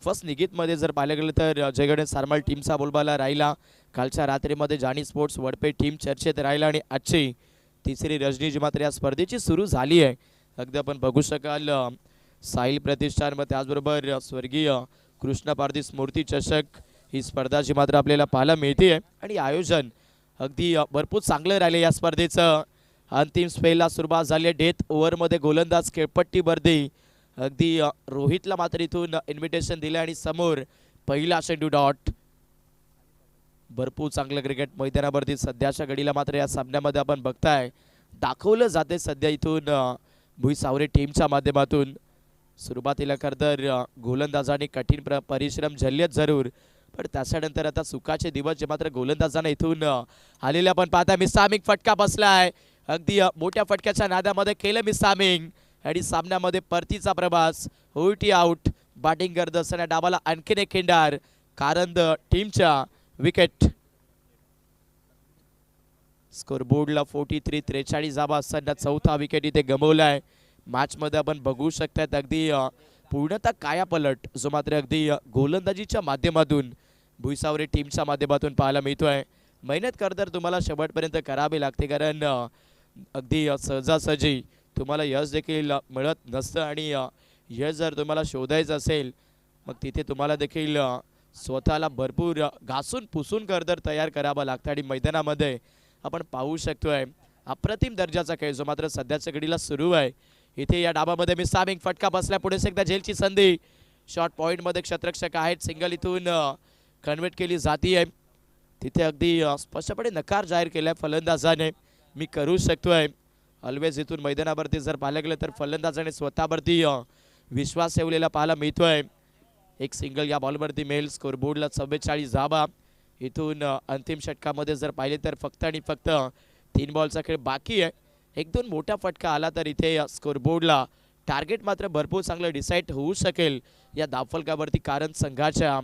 S1: फर्स्ट निगीतमध्ये जर पाहिलं गेलं तर जयगणेश सारमाल टीमचा बोलबाला राहिला. कालच्या रात्रीमध्ये जानी स्पोर्ट्स वडपे टीम चर्चेत राहिला आणि आजची तिसरी रजनी जी मात्र या स्पर्धेची सुरू झाली आहे. अगदी आपण बघू शकाल साहिल प्रतिष्ठान व त्याचबरोबर स्वर्गीय कृष्ण पारधी स्मृती चषक ही स्पर्धा जी मात्र आपल्याला पाहायला मिळते आणि आयोजन अगदी भरपूर चांगलं राहिले. या स्पर्धेचं अंतिम स्पेलला सुरुवात झाली आहे. डेथ ओव्हरमध्ये गोलंदाज खेळपट्टी वर्दी अगदी रोहितला मात्र इथून इन्व्हिटेशन दिलं आणि समोर पहिला चेंडू डॉट. भरपूर चांगलं क्रिकेट मैदानावरती सध्याच्या घडीला मात्र या सामन्यामध्ये आपण बघताय दाखवलं जाते सध्या इथून भुईसावरे टीमच्या माध्यमातून. सुरुवातीला खरं तर गोलंदाजांनी कठीण परिश्रम झेललेत जरूर, पण त्याच्यानंतर आता सुखाचे दिवस जे मात्र गोलंदाजांना इथून आलेले आपण पाहताय. मिसामिंग फटका बसलाय. अगदी मोठ्या फटक्याच्या नादामध्ये केलं मिसामिंग आणि सामन्यामध्ये परतीचा प्रवास. उलटी आउट. बॅटिंग करत असताना डावाला आणखीन एक खिंडार. कारंद टीमच्या विकेट. स्कोरबोर्डला 43-43 धावा असताना चौथा विकेट इथे गमवलाय. मॅचमध्ये आपण बघू शकतात अगदी पूर्णतः कायापलट जो मात्र अगदी गोलंदाजीच्या माध्यमातून भुईसावरे टीमच्या माध्यमातून पाहायला मिळतोय. मेहनत कर तर तुम्हाला शेवटपर्यंत करावी लागते, कारण अगदी सहजासहजी तुम्हाला यश देखील मिळत नसतं आणि यश जर तुम्हाला शोधायचं असेल मग तिथे तुम्हाला देखील स्वतःला भरपूर घासून पुसून कर तर तयार करावं लागतं. आणि मैदानामध्ये आपण पाहू शकतोय अप्रतिम दर्जाचा खेळ जो मात्र सध्याच्या घडीला सुरू आहे. इथे या डाबामध्ये मिसामिंग फटका बसला. पुढे एकदा झेलची संधी. शॉर्ट पॉईंटमध्ये क्षेत्ररक्षक आहेत. सिंगल इथून कन्व्हर्ट केली जाते. तिथे अगदी स्पष्टपणे नकार जाहीर केलाय फलंदाजाने. मी करू शकतोय. ऑलवेज इथून मैदानावरती जर पाहिलं गेलं तर फलंदाजाने स्वतःवरती विश्वास ठेवलेला पाहायला मिळतोय. एक सिंगल या बॉलवरती मिळेल. स्कोरबोर्डला 44 धावा. इथून अंतिम षटकामध्ये जर पाहिले तर फक्त आणि फक्त 3 बॉलचा खेळ बाकी आहे. 1-2 मोठा फटका आला तर इथे स्कोरबोर्डला टार्गेट मात्र भरपूर चांगलं डिसाईड होऊ शकेल या धावफलकावरती कारण संघाच्या.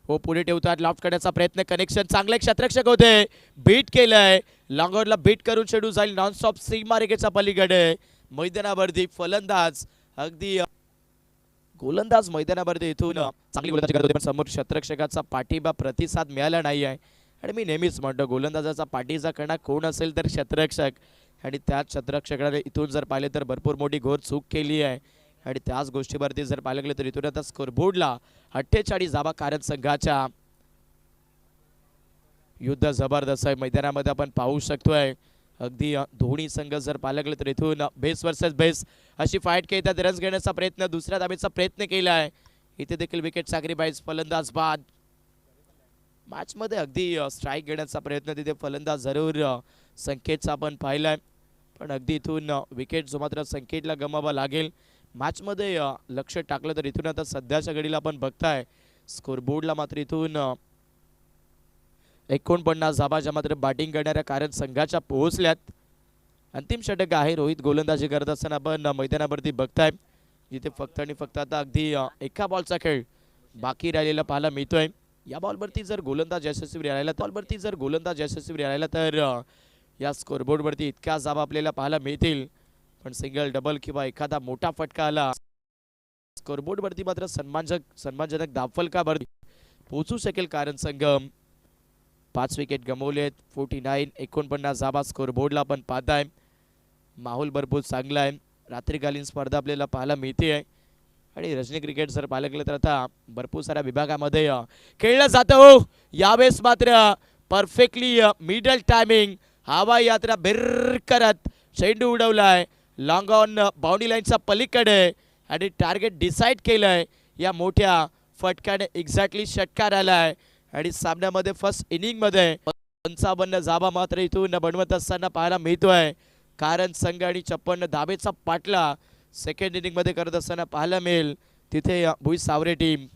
S1: हो पुढे ठेवतात. लॉफ्ट करण्याचा प्रयत्न. कनेक्शन चांगले क्षेत्ररक्षक होते. बीट केलंय. लॉंगॉनला बीट करून चेंडू जाईल नॉनस्टॉप सीमारेखेच्या पलीकडे. मैदानावरती फलंदाज अगदी गोलंदाज मैदानावरती इथून चांगली गोलंदाजी करत होते, पण समोर क्षेत्ररक्षकाचा पाठिंबा प्रतिसाद मिळाला नाही आहे. आणि मी नेहमीच म्हणतो गोलंदाजाचा पाठीचा कणा कोण असेल तर क्षेत्ररक्षक. आणि त्याच क्षेत्ररक्षकाने इथून जर पाहिले तर भरपूर मोठी घोर चूक केली आहे. आणि त्याच गोष्टीवरती जर पाहिलं गेलं तर इथून आता स्कोरबोर्डला 48 धावा कारण संघाच्या. युद्ध जबरदस्त आहे मैदानामध्ये आपण पाहू शकतोय. अगदी दोन्ही संघ जर पाहिलं गेलं तर इथून बेस वर्सेस बेस अशी फाईट खेळतात. रन्स घेण्याचा प्रयत्न, दुसऱ्या धावेचा प्रयत्न केला आहे. इथे देखील विकेट सॅक्रिफाईस. फलंदाज बाद. मॅचमध्ये अगदी स्ट्राईक घेण्याचा प्रयत्न तिथे फलंदाज जरूर संकेतचा आपण पाहिलाय, पण अगदी इथून विकेट जो मात्र संकेतला गमावा लागेल. मॅचमध्ये लक्ष टाकलं तर इथून आता सध्याच्या घडीला आपण बघताय स्कोरबोर्डला मात्र इथून 49 धावा ज्या मात्र बॅटिंग करणाऱ्या कारण संघाच्या पोहोचल्यात. अंतिम षटक आहे. रोहित गोलंदाजी करत असताना आपण मैदानावरती बघताय जिथे फक्त आणि फक्त आता अगदी एका बॉलचा खेळ बाकी राहिलेला पाहायला मिळतोय. या बॉलवरती जर गोलंदाज यशस्वी राहिला तर या स्कोरबोर्डवरती इतक्या धावा आपल्याला पाहायला मिळतील, पण सिंगल डबल किंवा एखादा मोठा फटका आला स्कोरबोर्डवरती मात्र सन्मानजनक धावफलकावरती पोहोचू शकेल कारण संघ. 5 विकेट गमवलेत. 49 धावा स्कोरबोर्डला आपण पाहताय. माहोल भरपूर चांगला आहे. रात्रीकालीन स्पर्धा आपल्याला पाहायला मिळते आहे आणि रजनी क्रिकेट जर पाहायला गेलं तर आता भरपूर साऱ्या विभागामध्ये खेळलं जातं. हो यावेळेस मात्र परफेक्टली मिडल टायमिंग. हवा यात्रा बिर करत चेंडू उडवलाय लॉंग ऑन बाउंड्री लाईनच्या पलीकडे आणि टार्गेट डिसाईड केलंय. या मोठ्या फटक्याने एक्झॅक्टली षटकार आलाय आणि सामन्यामध्ये फर्स्ट इनिंगमध्ये 55 धावा मात्र इथून बनवत असताना पाहायला मिळतोय. कारण संघ आणि 56 धाबेचा पाठला सेकंड इनिंग मध्ये करत असताना पाहायला मिळेल तिथे भुई सावरे टीम.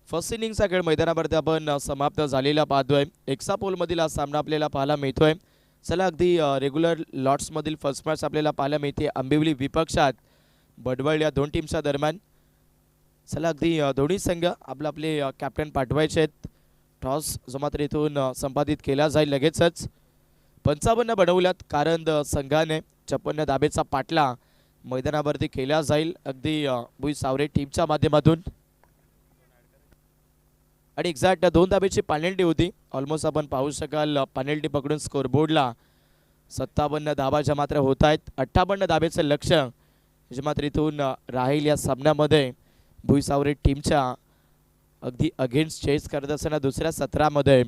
S1: फर्स्ट इनिंगचा खेळ मैदानावरती आपण समाप्त झालेला पाहतोय. एक्सापोल मधील हा सामना आपल्याला पाहायला मिळतोय. चला अगदी रेग्युलर लॉट्स मधील फर्स्ट मॅच आपल्याला पाहायला मिळते आंबिवली विपक्षात बडवळ या दोन टीमच्या दरम्यान. चला अगदी दोन्ही संघ आपले कॅप्टन पाठवायचे आहेत. टॉस जो मात्र इथून संपादित केला जाईल लगेचच. 55 बनवल्यात कारण संघाने 56 धाबेचा पाठला मैदानावरती केला जाईल अगदी भुई सावरे टीमच्या माध्यमातून. आणि एक्झॅक्ट 2 धाबेची पेनल्टी होती. ऑलमोस्ट आपण पाहू शकाल पेनल्टी पकडून स्कोरबोर्डला 57 धाबा ज्या मात्र होत आहेत. 58 धाबेचं लक्ष जे मात्र इथून राहील या सामन्यामध्ये भुई सावरे टीमच्या अगदी अगेन्स्ट चेस करत असताना दुसऱ्या सत्रामध्ये.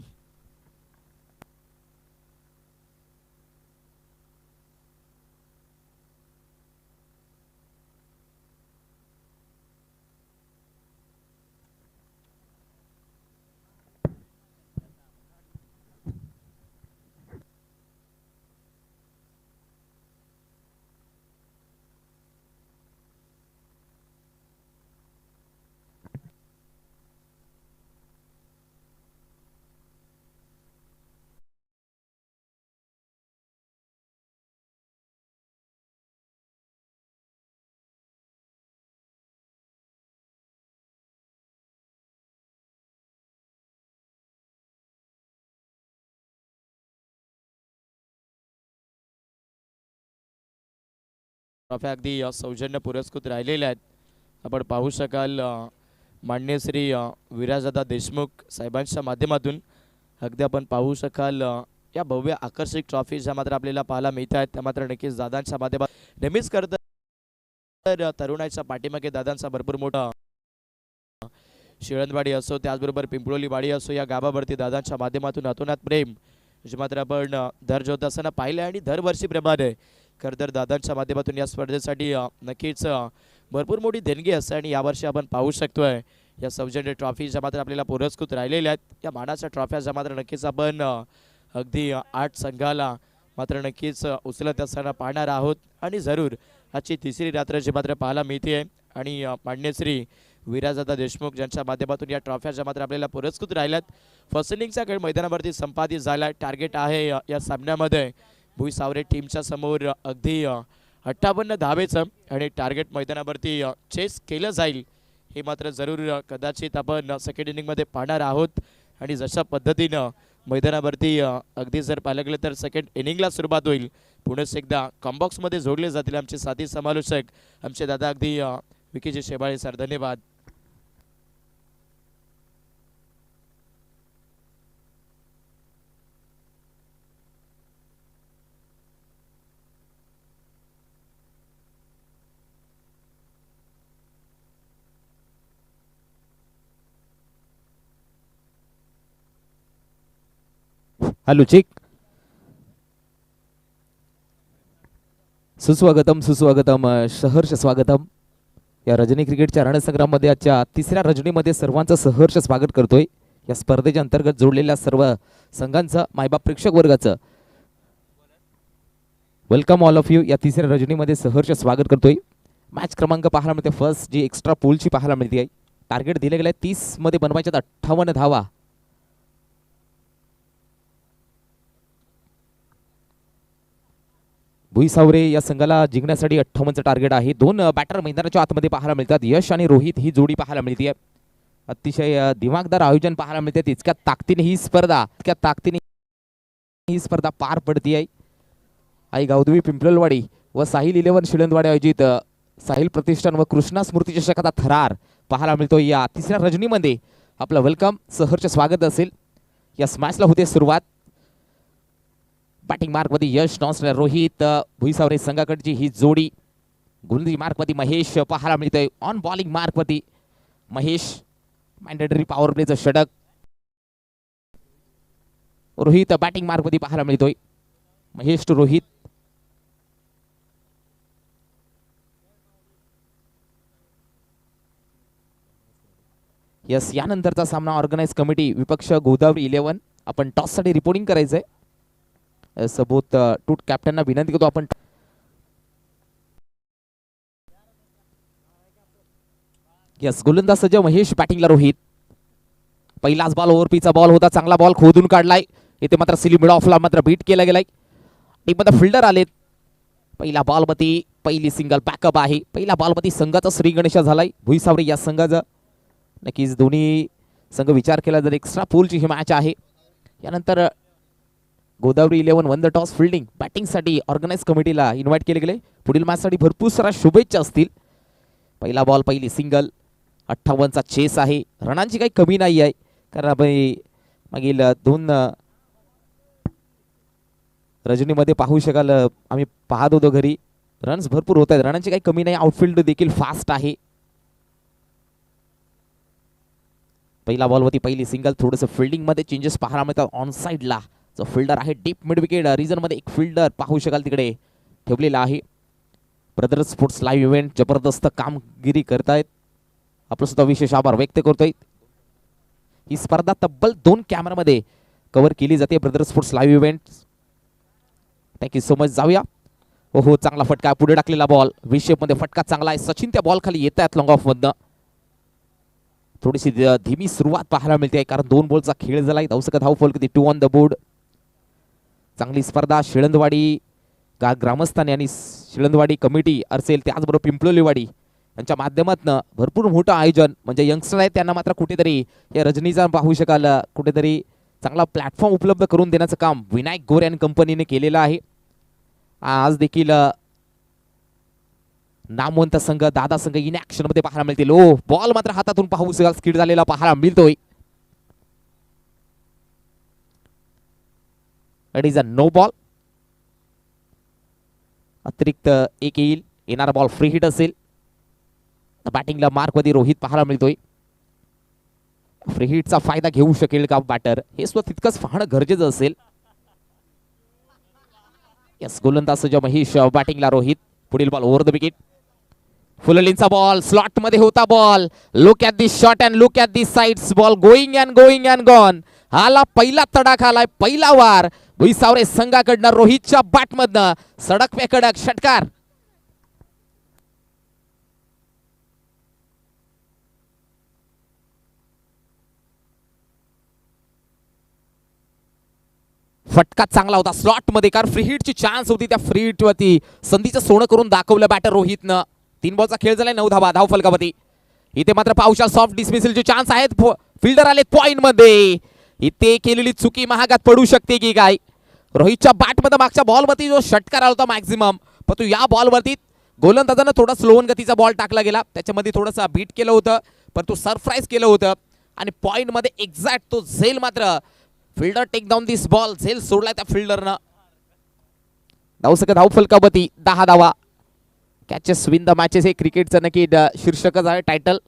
S1: ट्रॉफी अगदी सौजन्य पुरस्कृत राहिलेल्या आहेत. आपण पाहू शकाल माननीय श्री विराजदादा देशमुख साहेबांच्या माध्यमातून अगदी आपण पाहू शकाल या भव्य आकर्षक ट्रॉफी ज्या मात्र आपल्याला पाहायला मिळत आहेत त्या मात्र नक्कीच दादांच्या माध्यमातून नेहमीच करत तरुणाच्या पाठीमागे दादांचा भरपूर मोठा शिळंदवाडी असो त्याचबरोबर पिंपळोली वाडी असो या गावावरती दादांच्या माध्यमातून अतोनात प्रेम जे मात्र आपण दर जोत असताना पाहिलं आणि दरवर्षीप्रमाणे खरं तर दादांच्या माध्यमातून या स्पर्धेसाठी नक्कीच भरपूर मोठी देणगी असते. आणि यावर्षी आपण पाहू शकतोय या सौजन्य ट्रॉफी ज्या मात्र आपल्याला पुरस्कृत राहिलेल्या आहेत या मानाच्या ट्रॉफ्या ज्या मात्र नक्कीच आपण अगदी 8 संघाला मात्र नक्कीच उचलत असताना पाहणार आहोत. आणि जरूर आजची तिसरी रात्र जी मात्र पाहायला मिळते आणि मान्य श्री विराजदादा देशमुख ज्यांच्या माध्यमातून या ट्रॉफ्या ज्या मात्र आपल्याला पुरस्कृत राहिल्यात. फर्स्ट इनिंगचा खेळ मैदानावरती संपादित झाला. टार्गेट आहे या सामन्यामध्ये भुई सावरे टीमच्या समोर अगदी 58 धावेचं आणि टार्गेट मैदानावरती चेस केलं जाईल हे मात्र जरूर कदाचित आपण सेकंड इनिंगमध्ये पाहणार आहोत. आणि जशा पद्धतीनं मैदानावरती अगदी जर पाहिलं गेलं तर सेकंड इनिंगला सुरुवात होईल. पुन्हा एकदा कॉम्बॉक्समध्ये जोडले जातील आमचे साथी समालोचक आमचे दादा अगदी विकीजी शेबाळे सर. धन्यवाद.
S2: Hello check. सुस्वागतम सुस्वागतम सहर्ष स्वागतम या रजनी क्रिकेटच्या रणसंग्राममध्ये आजच्या तिसऱ्या रजनीमध्ये सर्वांचं सहर्ष स्वागत करतोय. या स्पर्धेच्या अंतर्गत जोडलेल्या सर्व संघांचं मायबाप प्रेक्षक वर्गाचं वेलकम ऑल ऑफ यू या तिसऱ्या रजनीमध्ये सहर्ष स्वागत करतोय. मॅच क्रमांक पाहायला मिळते फर्स्ट जी एक्स्ट्रा पूलची पाहायला मिळते आहे. टार्गेट दिले गेले 30 मध्ये बनवायच्यात 58 धावा. भुई सावरे या संघाला जिंकण्यासाठी 58चं टार्गेट आहे. 2 बॅटर मैदानाच्या आतमध्ये पाहायला मिळतात. यश आणि रोहित ही जोडी पाहायला मिळते. अतिशय दिमागदार आयोजन पाहायला मिळते. इतक्या ताकदीने ही स्पर्धा पार पडती आहे. आई गावदेवी पिंपळवाडी व साहिल 11 शिळंदवाडी आयोजित साहिल प्रतिष्ठान व कृष्णा स्मृती चषकाचा थरार पाहायला मिळतो. या तिसऱ्या रजनीमध्ये आपलं वेलकम सहर्ष स्वागत असेल. या स्मॅचला होते सुरुवात. बॅटिंग मार्कमध्ये यश नॉन रोहित. भुईसावरे संघाकडची ही जोडी. गोलंदाजी मार्कमध्ये महेश पाहायला मिळतोय. ऑन बॉलिंग मार्कमध्ये महेश. मॅन्डेटरी पॉवर प्लेचं षटक. रोहित बॅटिंग मार्कमध्ये पाहायला मिळतोय. महेश टू रोहित. यस, यानंतरचा सामना ऑर्गनाइज कमिटी विपक्ष गोदावरी 11. आपण टॉस साठी रिपोर्टिंग करायचंय. सबोत टूट कॅप्टनना विनंती करतो आपण. यस, गोलंदाज सज्ज महेश, बॅटिंगला रोहित. पहिलाच बॉल ओव्हरपीचा बॉल होता, चांगला बॉल खोदून काढलाय. इथे मात्र सिली मिड ऑफला मात्र बीट केला गेलाय. टीममध्ये फिल्डर आलेत. पहिला बॉलवरती पहिली सिंगल बॅकअप आहे. पहिला बॉलवरती संघाचा श्री गणेशा झालाय. भुईसावरे या संघाचा नक्कीच दोन्ही संघ विचार केला जर एक्स्ट्रा पूलची ही मॅच आहे. यानंतर Godavari 11 won the toss fielding बॅटिंगसाठी ऑर्गनाइज कमिटीला इन्व्हाइट केले गेले. पुढील मॅचसाठी भरपूर साऱ्या शुभेच्छा असतील. पहिला बॉल पहिली सिंगल. 58चा चेस आहे. रनांची काही कमी नाही आहे, कारण आपण मागील 2 रजनीमध्ये पाहू शकाल, आम्ही पाहत होतो घरी. रन्स भरपूर होत आहेत, रनांची काही कमी नाही. आउटफील्ड देखील फास्ट आहे. पहिला बॉलवरती पहिली सिंगल. थोडंसं फिल्डिंगमध्ये चेंजेस पाहायला मिळतात. ऑन साईडला जो फिल्डर आहे डीप मिड विकेट रिजनमध्ये एक फिल्डर पाहू शकाल तिकडे ठेवलेला आहे. ब्रदर स्पोर्ट्स लाईव्ह इव्हेंट जबरदस्त कामगिरी करतायत. आपलं सुद्धा विशेष आभार व्यक्त करतोय. ही स्पर्धा तब्बल 2 कॅमेरामध्ये कव्हर केली जाते. Brother sports live event. Thank you so much. जाऊया. हो, चांगला फटका पुढे टाकलेला बॉल विशेपमध्ये फटका चांगला आहे. सचिन त्या बॉल खाली येत आहेत लॉंग ऑफ मधनं. थोडीशी धीमी सुरुवात पाहायला मिळते कारण 2 बॉलचा खेळ झालाय. धावसक धाव फलक 2 ऑन द बोर्ड. चांगली स्पर्धा. शिळंदवाडी ग्रामस्थांनी आणि शिळंदवाडी कमिटी असेल, त्याचबरोबर पिंपलोलीवाडी यांच्या माध्यमातून भरपूर मोठं आयोजन. म्हणजे यंगस्टर आहेत त्यांना मात्र कुठेतरी या रजनीचा पाहू शकाल कुठेतरी चांगला प्लॅटफॉर्म उपलब्ध करून देण्याचं काम विनायक गोरे आणि कंपनीने केलेलं आहे. आज देखील नामवंत संघ दादा संघ इन ऍक्शन मध्ये पाहायला मिळतील. ओ, बॉल मात्र हातातून पाहू शकाल स्किड झालेला पाहायला मिळतोय. It is a no ball. अतिरिक्त एक येईल. येणारा बॉल फ्री हिट असेल. बॅटिंगला मार्कमध्ये रोहित पाहायला मिळतोय. फ्री हिटचा फायदा घेऊ शकेल का बॅटर, हे सुद्धा तितकंच पाहणं गरजेचं असेल. यस, गोलंदाज सज्ज महेश, बॅटिंगला रोहित. पुढील बॉल ओव्हर द विकेट. फुललींचा बॉल स्लॉट मध्ये होता ball. Look at this shot and look at this sides. Ball going and gone. आला पहिला तडाखा, आलाय पहिला वार भुईसावरे संघाकडनं रोहितच्या बॅटमधनं. सडक पे कडक षटकार. फटका चांगला होता स्लॉट मध्ये, कारण फ्री हिटची चान्स होती. त्या फ्री हिट वरती संधीचं सोनं करून दाखवलं बॅटर रोहितनं. 3 बॉलचा खेळ झालाय. 9 धावा धाव फलकावरती. इथे मात्र पावसाळ सॉफ्ट डिसमिसलचे चान्स आहेत. फिल्डर आले पॉइंट मध्ये. इथे केलेली चुकी महागात पडू शकते की काय. रोहितच्या बॅटमध्ये मागच्या बॉलवरती जो षटकार आला होता मॅक्झिमम, पण तो या बॉलवरती गोलंदाजानं थोडा स्लोन गतीचा बॉल टाकला गेला. त्याच्यामध्ये थोडंसं बीट केलं होतं, पण तो सरप्राईज केलं होतं आणि पॉइंट मध्ये एक्झॅक्ट तो झेल मात्र फिल्डर टेक डाऊन दिस बॉल. झेल सोडलाय त्या फिल्डरनं. धावसक धाव फलकावरती 10 धावा. कॅचेस विन द मॅचेस हे क्रिकेटचं नक्की शीर्षकच आहे, टायटल.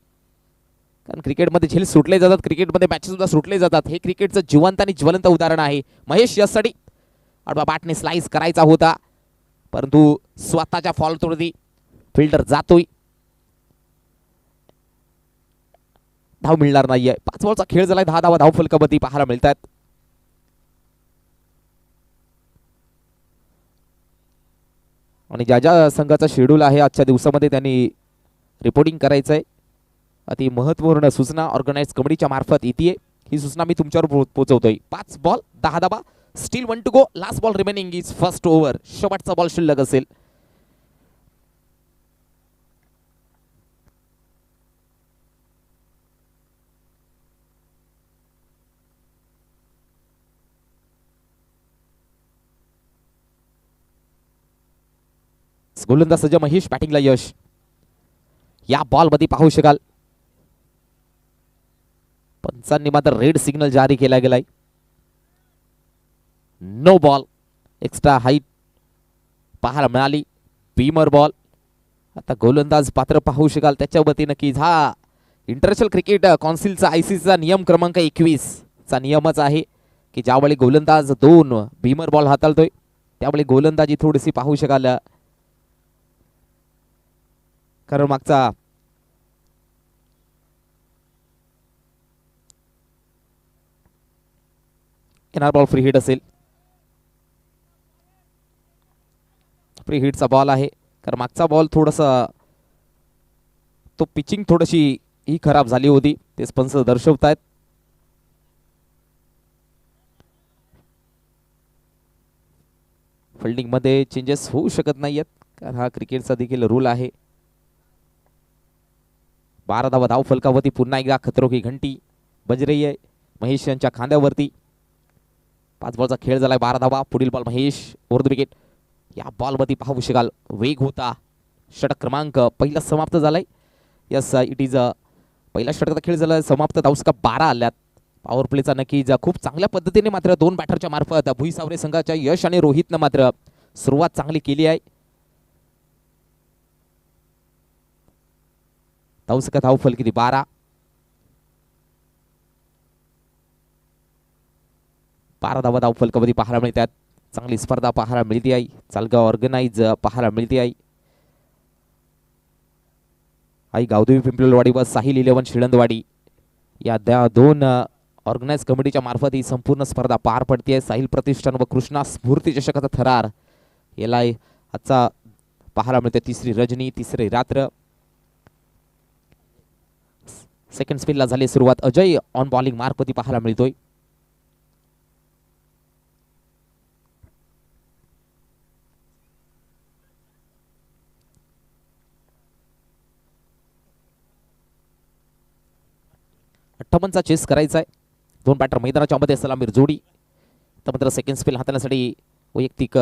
S2: कारण क्रिकेटमध्ये झेल सुटले जातात, क्रिकेटमध्ये मॅचेस सुद्धा सुटले जातात. हे क्रिकेटचं जिवंत आणि ज्वलंत उदाहरण आहे. महेश यासाठी आडवा बॅटने स्लाइस करायचा होता, परंतु स्वतःच्या फॉल्टवरती फिल्डर जातोय. धाव मिळणार नाहीये. 5 बॉलचा खेळ झालाय. 10 धावा धाव फलकावरती पाहायला मिळतात. आणि ज्या ज्या संघाचा शेड्यूल आहे आजच्या दिवसामध्ये त्यांनी रिपोर्टिंग करायचं आहे. अति महत्त्वपूर्ण सूचना ऑर्गनाइज कमिटीच्या मार्फत येते. ही सूचना मी तुमच्यावर पोहोचवतोय. 5 बॉल 10 धावा. Still 1 to go. Last ball remaining is first over. शेवटचा बॉल शिल्लक असेल. गोलंदाज सज्ज महेश, बॅटिंगला यश. या बॉल मध्ये पाहू शकाल पंचांनी मात्र रेड सिग्नल जारी केला गेलाय. No ball. एक्स्ट्रा हाईट पाहायला मिळाली. Beamer ball. आता गोलंदाज पात्र पाहू शकाल त्याच्या वतीनं की हा इंटरनॅशनल क्रिकेट कौन्सिलचा ICCचा नियम क्रमांक 21 चा नियमच आहे की ज्यावेळी गोलंदाज 2 भीमर बॉल हाताळतोय त्यावेळी गोलंदाजी थोडीशी पाहू शकाल, कारण मागचा येणार बॉल फ्री हिट असेल. फ्री हिटचा बॉल आहे, कारण मागचा बॉल थोडासा तो पिचिंग थोडीशी ही खराब झाली होती, ते स्पंस दर्शवतायत. फिल्डिंग मध्ये चेंजेस होऊ शकत नाहीयेत, कारण हा क्रिकेटचा देखील रूल आहे. 12 धावा धाव फलकावरती पुन्हा एकदा खतरो की घंटी बज रही आहे महेश यांच्या खांद्यावरती. 5 बॉलचा खेळ झालाय, 12 धावा. पुढील ball Mahesh over the wicket. या बॉलवरती पाहू शकाल वेग होता. षटक क्रमांक पहिला समाप्त झालाय. यस इट इज पहिला षटकाचा खेळ झाला समाप्त. धावसंख्या 12 आल्यात. पॉवर प्लेचा नक्कीच खूप चांगल्या पद्धतीने मात्र 2 बॅटरच्या मार्फत भुईसावरे संघाच्या यश आणि रोहितनं मात्र सुरुवात चांगली केली आहे. धावसंख्या धावफल किती 12. 12 धावा धावफलकामध्ये पाहायला मिळतात. चांगली स्पर्धा पाहायला मिळते आहे. चालगाव ऑर्गनाइज पाहायला मिळते आहे. आई गावदेवी पिंपळवाडी व साहिल 11 शिळंदवाडी या 2 ऑर्गनाइज कमिटीच्या मार्फत ही संपूर्ण स्पर्धा पार पडते आहे. साहिल प्रतिष्ठान व कृष्णा स्फूर्ती चषकाचा थरार याला आजचा पाहायला मिळते. तिसरी रजनी, तिसरी रात्र. सेकंड स्पिनला झाली सुरुवात. अजय ऑन बॉलिंग मार्फत पाहायला मिळतोय. अठ्ठावन्नचा चेस करायचा आहे. 2 बॅटर मैदानाच्या मध्ये सलामीर जोडी. त्यानंतर सेकंड स्पेल हाताळण्यासाठी वैयक्तिक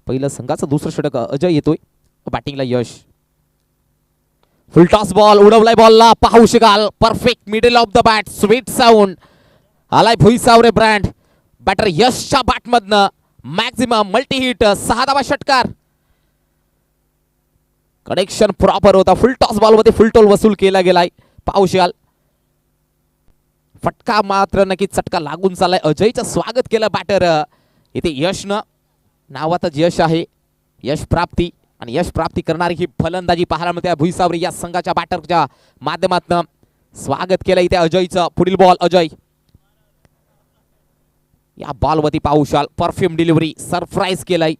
S2: पहिलं संघाचं दुसरं षटक अजय येतोय. बॅटिंगला यश. फुल टॉस बॉल उडवलाय. बॉलला पाहू शकाल perfect middle of the bat. Sweet sound आलाय भुईसावरे ब्रँड. बॅटर यशच्या बॅटमधनं मॅक्झिमम मल्टी हिट. 6 धावा षटकार. कनेक्शन प्रॉपर होता. फुल टॉस बॉल मध्ये फुल टोल वसूल केला गेलाय. पाहू शकाल फटका मात्र नक्कीच चटका लागून चाललाय. अजयचं स्वागत केलं बॅटर. इथे यशनं नावातच यश आहे. यश प्राप्ती आणि यश प्राप्ती करणारी ही फलंदाजी पाहायला मिळते भुईसावरे या संघाच्या बॅटरच्या माध्यमातून. स्वागत केलं इथे अजयचं. पुढील बॉल अजय. या बॉलवरती पाहू शकाल परफ्यूम डिलिव्हरी. सरप्राईज केलाय.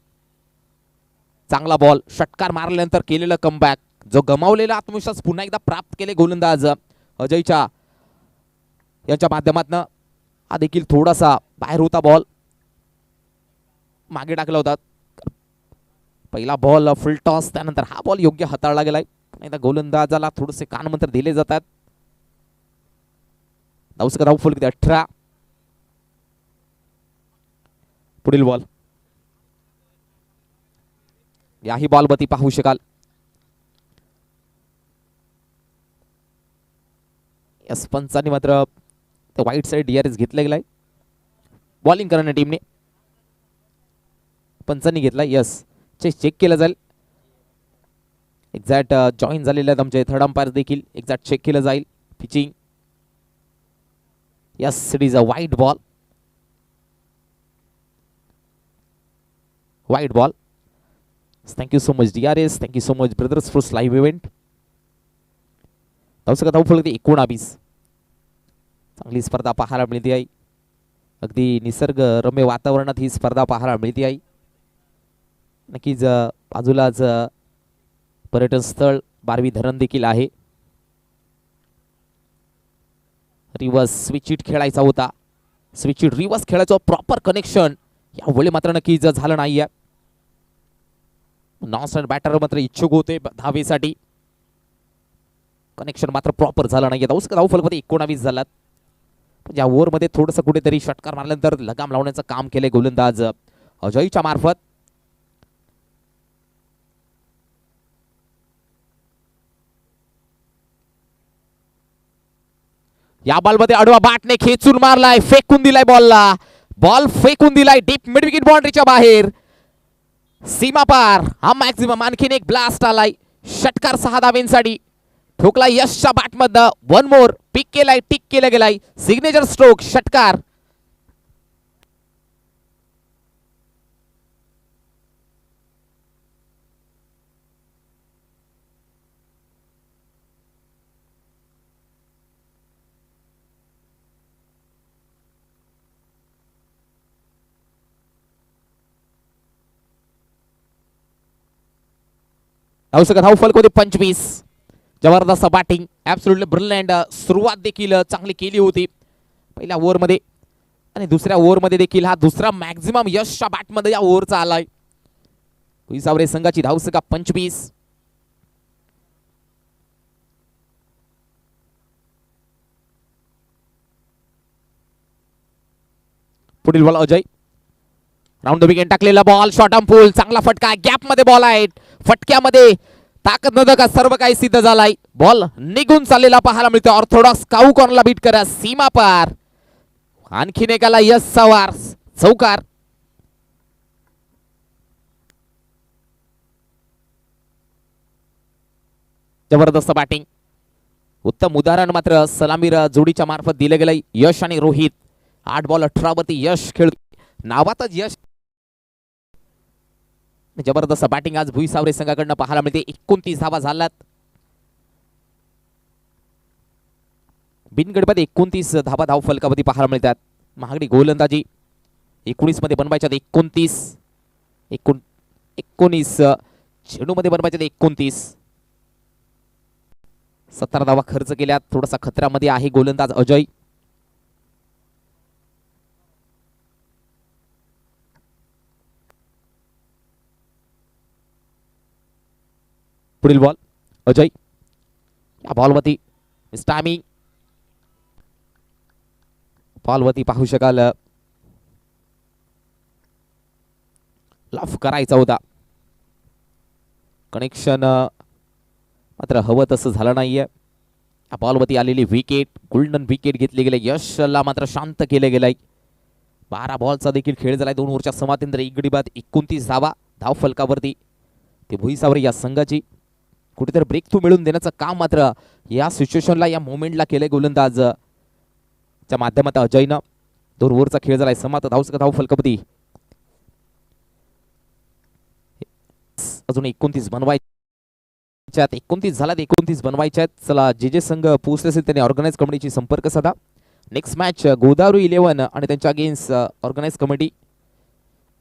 S2: चांगला बॉल. षटकार मारल्यानंतर केलेलं कमबॅक. जो गमावलेला आत्मविश्वास पुन्हा एकदा प्राप्त केले गोलंदाज अजयच्या यांच्या माध्यमातून. हा देखील थोडासा बाहेर होता बॉल. मागे टाकला होता. पहिला बॉल फुल टॉस. त्यानंतर हा बॉल योग्य हाताळला गेलाय. एकदा गोलंदाजाला थोडेसे कानमंत्र दिले जातात. धावसंख्या धावफल किती 18. पुढील बॉल. याही बॉलवरती पाहू शकाल यस पंचांनी मात्र वाईट साईड DRS घेतला गेलाय. बॉलिंग करणाऱ्या टीमने पंचांनी घेतला. यस चेक केलं जाईल. एक्झॅक्ट जॉईन झालेले आहेत आमचे थर्ड अंपायर देखील. एक्झॅक्ट चेक केलं जाईल. पिचिंग. यस इट इज अ वाईट बॉल. वाईट ball. Thank you so much DRS. Thank you so much brothers for live event. धावसंख्या धावफल 19. चांगली स्पर्धा पाहायला मिळते आहे. अगदी निसर्ग रम्य वातावरणात ही स्पर्धा पाहायला मिळते आहे. नक्कीच बाजूलाच पर्यटन स्थळ बारवी धरण देखील आहे. रिव्हर्स स्विच इट खेळायचा होता. स्विच इट रिव्हर्स खेळायचं प्रॉपर कनेक्शन यावेळी मात्र नक्कीच झालं नाहीये. नॉन स्टँड बॅटर मात्र इच्छुक होते धावेसाठी. कनेक्शन मात्र प्रॉपर झालं नाहीये. धावफलमध्ये 19 झालात. या ओव्हरमध्ये थोडंसं कुठेतरी षटकार मारल्यानंतर लगाम लावण्याचं काम केलंय गोलंदाज अजयच्या मार्फत. या बॉलमध्ये आडवा बॅटने खेचून मारलाय. फेकून दिलाय बॉलला. बॉल फेकून दिलाय डीप मिड विकेट बाउंड्रीच्या बाहेर. सीमा पार. हा मॅक्झिमम. आणखीन एक ब्लास्ट आलाय. षटकार 6 धावेंसाठी. ठोकला यशच्या बॅटमधनं. 1 मोर. पिक केलाय. टिक केला गेलाय. सिग्नेचर स्ट्रोक षटकार. धावसंख्या धावफलकामध्ये 25. जबरदस्त बॅटिंग, ॲब्सोल्युटली ब्रिलियंट. सुरुवात देखील चांगली केली होती पहिल्या ओव्हरमध्ये आणि दुसऱ्या ओव्हरमध्ये देखील हा दुसरा मॅक्झिमम यशच्या बॅटमध्ये या ओव्हरचा आलाय. भुईसावरे संघाची धावसंख्या 25. पुढील ball Ajay. Round the wicket टाकलेला बॉल, शॉर्ट आर्म पुल, चांगला फटका, गॅप मध्ये बॉल आहे. फटक्यामध्ये ताकद न का सर्व काही सिद्ध झालाय. बॉल निघून चाललेला पाहायला मिळतो. ऑर्थोडॉक्स काऊ कॉर्नरला बीट करा, सीमा पार. आणखीन एकाला यश सवार चौकार. जबरदस्त बॅटिंग. उत्तम उदाहरण मात्र सलामीर जोडीच्या मार्फत दिले गेले. यश आणि रोहित 8 बॉल 18 वरती यश खेळ नावातच यश. जबरदस्त बॅटिंग आज भुईसावरे संघाकडनं पाहायला मिळते. 29 धावा झाल्यात. बिनगडमध्ये 29 धावा धाव फलकावरती पाहायला मिळतात. महागडी गोलंदाजी 19 मध्ये बनवायच्यात 19 चेंडूमध्ये बनवायच्यात 29. 17 धावा खर्च केल्यात. थोडासा खतऱ्यामध्ये आहे गोलंदाज अजय. पुढील बॉल अजय. या बॉलवरती स्टॅमिंग, बॉलवरती पाहू शकाल लाफ करायचा होता. कनेक्शन मात्र हवं तसं झालं नाहीये. या बॉलवरती आलेली विकेट, गोल्डन विकेट घेतली गेले. यशला मात्र शांत केले गेलंय. 12 बॉलचा देखील खेळ झालाय. 2 ओव्हरच्या समाप्तीनंतर 1 गडी बाद 29 धावा धाव फलकावरती. ते भुईसावरे या संघाची कुठेतरी ब्रेक थ्रू मिळून देण्याचं काम मात्र या सिच्युएशनला, या मोमेंटला केलंय गोलंदाज च्या माध्यमात अजयनं. 2 ओव्हरचा खेळ झालाय. समाप्त धावसंख्या धाव फलकावरती अजून 29 बनवायच्यात. 29 झाल्यात. 29 बनवायच्यात. चला, जे संघ पोहोचले असेल त्यांनी ऑर्गनाइज कमिटीची संपर्क साधा. नेक्स्ट मॅच गोदावरी 11 आणि त्यांच्या अगेन्स्ट ऑर्गनाइज कमिटी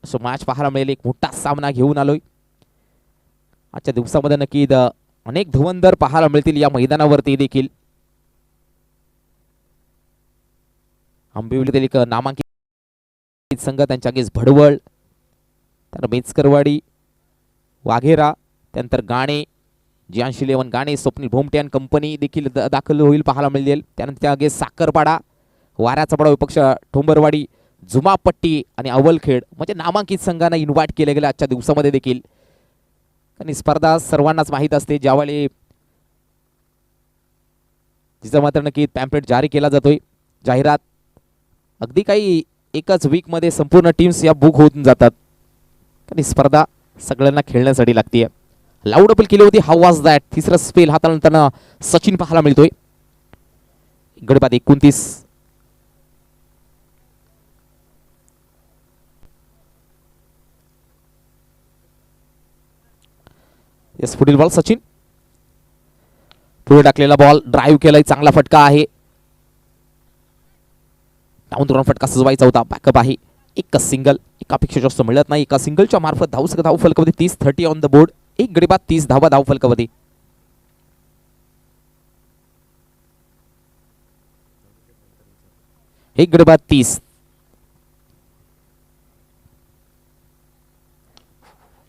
S2: असं मॅच पाहायला मिळेल. एक मोठा सामना घेऊन आलोय. आजच्या दिवसामध्ये नक्की अनेक धुवंदर पाहायला मिळतील या मैदानावरती देखील. आंबिवलीतील एक नामांकित संघ, त्यांच्या अगेन्स्ट भडवळ, त्यानंतर मेचकरवाडी, वाघेरा, त्यानंतर गाणे, जियांशी 11 गाणे, स्वप्नील भोमटे आणि कंपनी देखील दाखल होईल पाहायला मिळेल. त्यानंतर त्या अगेन्स्ट साखरपाडा, वाऱ्याचा पडा विपक्ष ठोंबरवाडी, जुमापट्टी आणि अवलखेड. म्हणजे नामांकित संघांना इन्व्हाइट केले गेले आजच्या दिवसामध्ये देखील. आणि स्पर्धा सर्वांनाच माहीत असते. ज्यावेळी तिचा मात्र नक्की पॅम्पलेट जारी केला जातोय, जाहिरात अगदी काही एकच वीकमध्ये संपूर्ण टीम्स या बुक होऊन जातात. आणि स्पर्धा सगळ्यांना खेळण्यासाठी लागते. लाऊड अपील केली होती. How was that. तिसरा स्पेल हाताळताना सचिन पाहायला मिळतोय. गडबाद 29. यस, पुढील बॉल सचिन. पुढे टाकलेला बॉल, ड्राईव्ह केलाय, चांगला फटका आहे. डाऊन तुरंत फटका सजवायचा होता. बॅकअप आहे. एक सिंगल, एकापेक्षा जास्त मिळत नाही. एका सिंगलच्या मार्फत धावसंख्या धाव फलकावरती 30 ऑन द बोर्ड. 1 गडी बाद 30 धावा धाव फलकावरती. एक गडी बाद 30.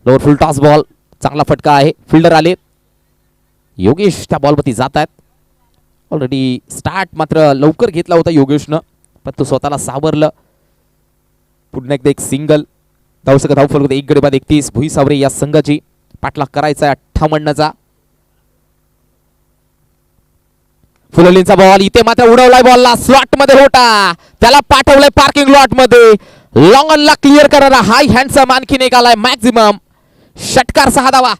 S2: लोअर फुल टॉस बॉल, चांगला फटका आहे. फिल्डर आले. योगेश त्या बॉलवरती जात आहेत. ऑलरेडी स्टार्ट मात्र लवकर घेतला होता योगेशनं, पण तो स्वतःला सावरलं. पुन्हा एकदा एक सिंगल. धावसंख्या धाव फलकावरती 1 गडी बाद 31. भुईसावरे या संघाची पाठलाग करायचा 58चा. फुललींचा बॉल इथे मात्र उडवलाय. बॉलला स्लॉट मध्ये होता, त्याला पाठवलंय पार्किंग लॉट मध्ये. लॉंग ऑनला क्लिअर करणारा हाय हँडसम आणखीन एक आलाय. मॅक्झिमम षटकार 6 धावा.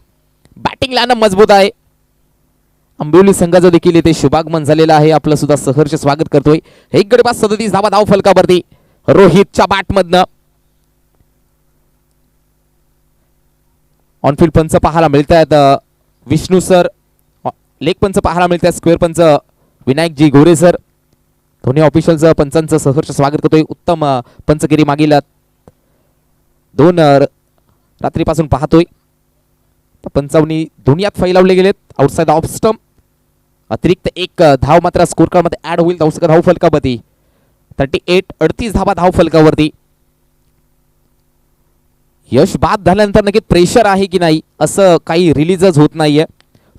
S2: बॅटिंग लाईन मजबूत आहे. आंबिवली संघाचं देखील इथे शुभागमन झालेलं आहे. आपलं सुद्धा सहर्ष स्वागत करतोय. 1 गडी बाद 37 धावा धाव फलकावरती रोहितच्या बॅटमधनं. ऑनफिल्ड पंच पाहायला मिळत आहेत विष्णू सर. लेग पंच पाहायला मिळत आहेत स्क्वेअर पंच विनायकजी गोरे सर. दोन्ही ऑफिशियलचं पंचांचं सहर्ष स्वागत करतोय. उत्तम पंचगिरी मागील 2 रात्रीपासून पाहतोय. पंचावन्नी दोन्हीत फैलावले गेलेत आउटसाइड ऑफ स्टंप. अतिरिक्त एक धाव मात्र स्कोर कार्ड मध्ये ऍड होईल धाव फलकावरती. 38 38 धावा धाव फलकावरती. यश बाद झाल्यानंतर नक्की प्रेशर आहे की नाही असं काही रिलीजच होत नाहीये.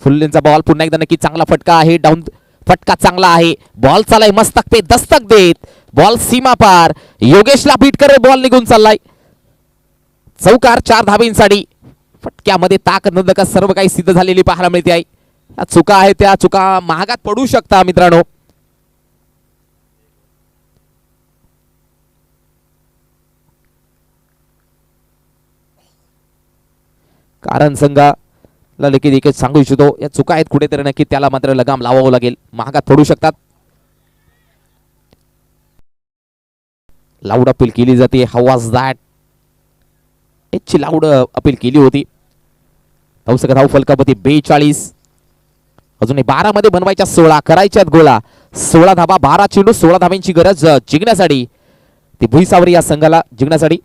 S2: फुल्लेंचा बॉल पुन्हा एकदा नक्की चांगला फटका आहे. डाऊन फटका चांगला आहे. बॉल चालाय मस्तक पे दस्तक देत बॉल सीमा पार. योगेशला बीट करत बॉल निघून चाललाय. चौकार 4 धाबींसाठी. फटक्यामध्ये ताकद नका सर्व काही सिद्ध झालेली पाहायला मिळते आहे. या चुका आहेत त्या चुका महागात पडू शकता मित्रांनो. कारण संघाला देखील एकच सांगू इच्छितो या चुका आहेत कुठेतरी नक्की त्याला मात्र लगाम लावावं लागेल. महागात पडू शकतात. लाऊड अपील केली जाते. हाऊ वॉज दॅट याची लाऊड अपील केली होती. धाव फलकापती 42. अजूनही 12 मध्ये बनवायच्या 16 करायच्यात गोळा. 16 धाबा 12 चेंडू 16 धाब्यांची गरज जिंकण्यासाठी. ती भुईसावर या संघाला जिंकण्यासाठी.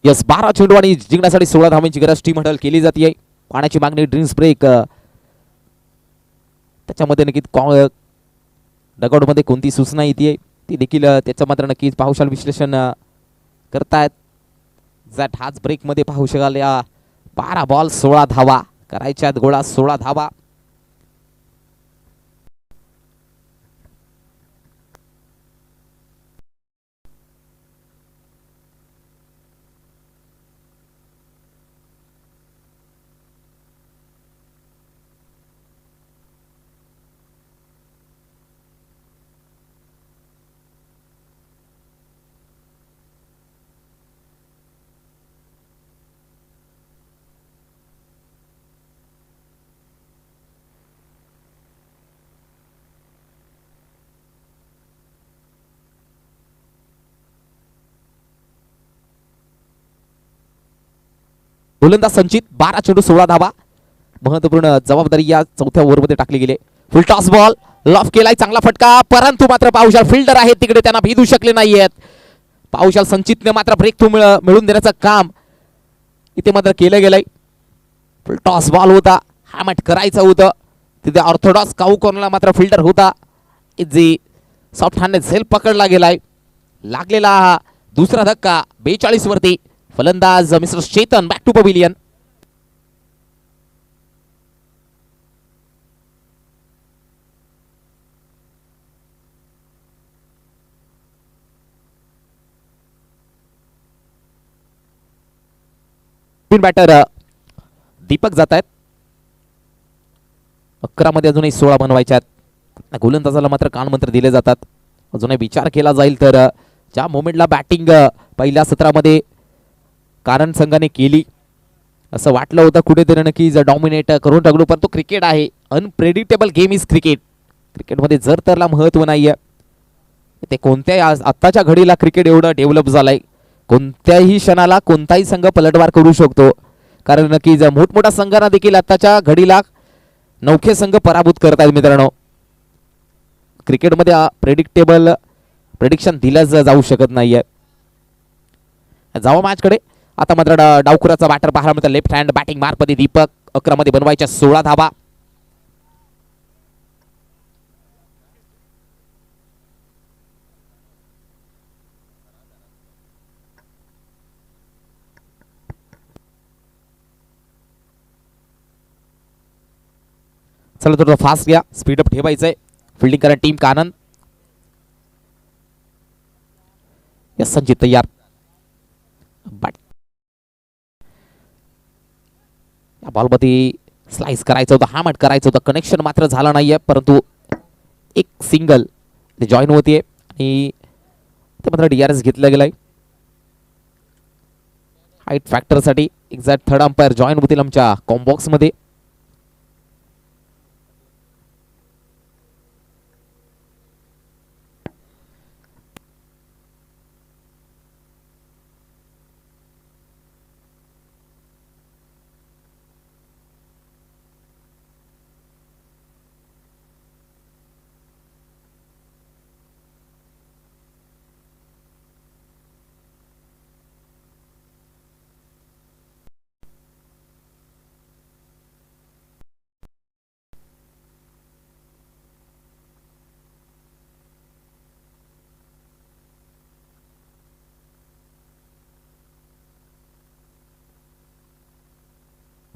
S2: यस 12 चेंडू आणि जिंकण्यासाठी 16 धावांची गरज टीम हँडल केली जाते. पाण्याची मागणी ड्रिंक्स ब्रेक त्याच्यामध्ये नक्की डगआउट मध्ये कोणती सूचना येते ती देखील त्याचं मात्र नक्कीच पाहुशाल विश्लेषण करतायत. जॅट हाच ब्रेक मध्ये पाहू शकाल. या 12 बॉल 16 धावा करायच्यात गोळा 16 धावा. गोलंदाज संचित 12 चेंडू 16 धावा. महत्वपूर्ण जबाबदारी या चौथ्या ओव्हरमध्ये टाकली गेली. फुल टॉस बॉल लॉफ केलाय चांगला फटका परंतु मात्र पाहुशाल फिल्डर आहेत तिकडे त्यांना भेदू शकले नाहीयेत. पाहुशाल संचितने मात्र ब्रेक थ्रू मिळवून देण्याचं काम इथे मात्र केलं गेलंय. फुल टॉस बॉल होता. हॅमट करायचं होतं तिथे ऑर्थोडॉक्स काऊ कॉर्नरला मात्र फिल्डर होता. जी सॉफ्ट हँडने झेल पकडला गेलाय. लागलेला हा दुसरा धक्का 42 वरती. फलंदाज mister Chetan back to pavilion. Batter Deepak जात आहेत. 11 मध्ये अजूनही 16 बनवायच्यात. गोलंदाजाला मात्र कानमंत्र दिले जातात. अजूनही विचार केला जाईल तर ज्या मोमेंटला बॅटिंग पहिल्या सत्रामध्ये कारण संघाने केली असं वाटलं होतं कुठेतरी नक्की जर डॉमिनेट करून टाकलो पण तो क्रिकेट आहे. Unpredictable game is cricket. क्रिकेटमध्ये जर तरला महत्व नाहीये. ते कोणत्याही आत्ताच्या घडीला क्रिकेट एवढं डेव्हलप झालंय कोणत्याही क्षणाला कोणताही संघ पलटवार करू शकतो. कारण नक्की जर मोठमोठ्या संघांना देखील आत्ताच्या घडीला नौखे संघ पराभूत करतायत मित्रांनो. क्रिकेटमध्ये प्रेडिक्टेबल प्रेडिक्शन दिलंच जाऊ शकत नाहीये. जावा मॅचकडे. आता मात्र डावखुराचा बॅटर पाहायला मिळतो. लेफ्ट हँड बॅटिंग मार्कमध्ये दीपक. 11 मध्ये बनवायच्या 16 धावा. चला थोडं फास्ट घ्या. स्पीडअप ठेवायचंय. फिल्डिंग करा टीम कानन. यस संचित तयार. या बॉलमध्ये स्लाइस करायचं होतं. हॅमट करायचं होतं. कनेक्शन मात्र झालं नाहीये परंतु एक सिंगल ते जॉईन होतीये आणि ते मात्र DRS घेतलं गेलंय. हाईट फॅक्टरसाठी एक्झॅक्ट थर्ड अंपायर जॉईन होतील आमच्या कॉम्बॉक्स मध्ये.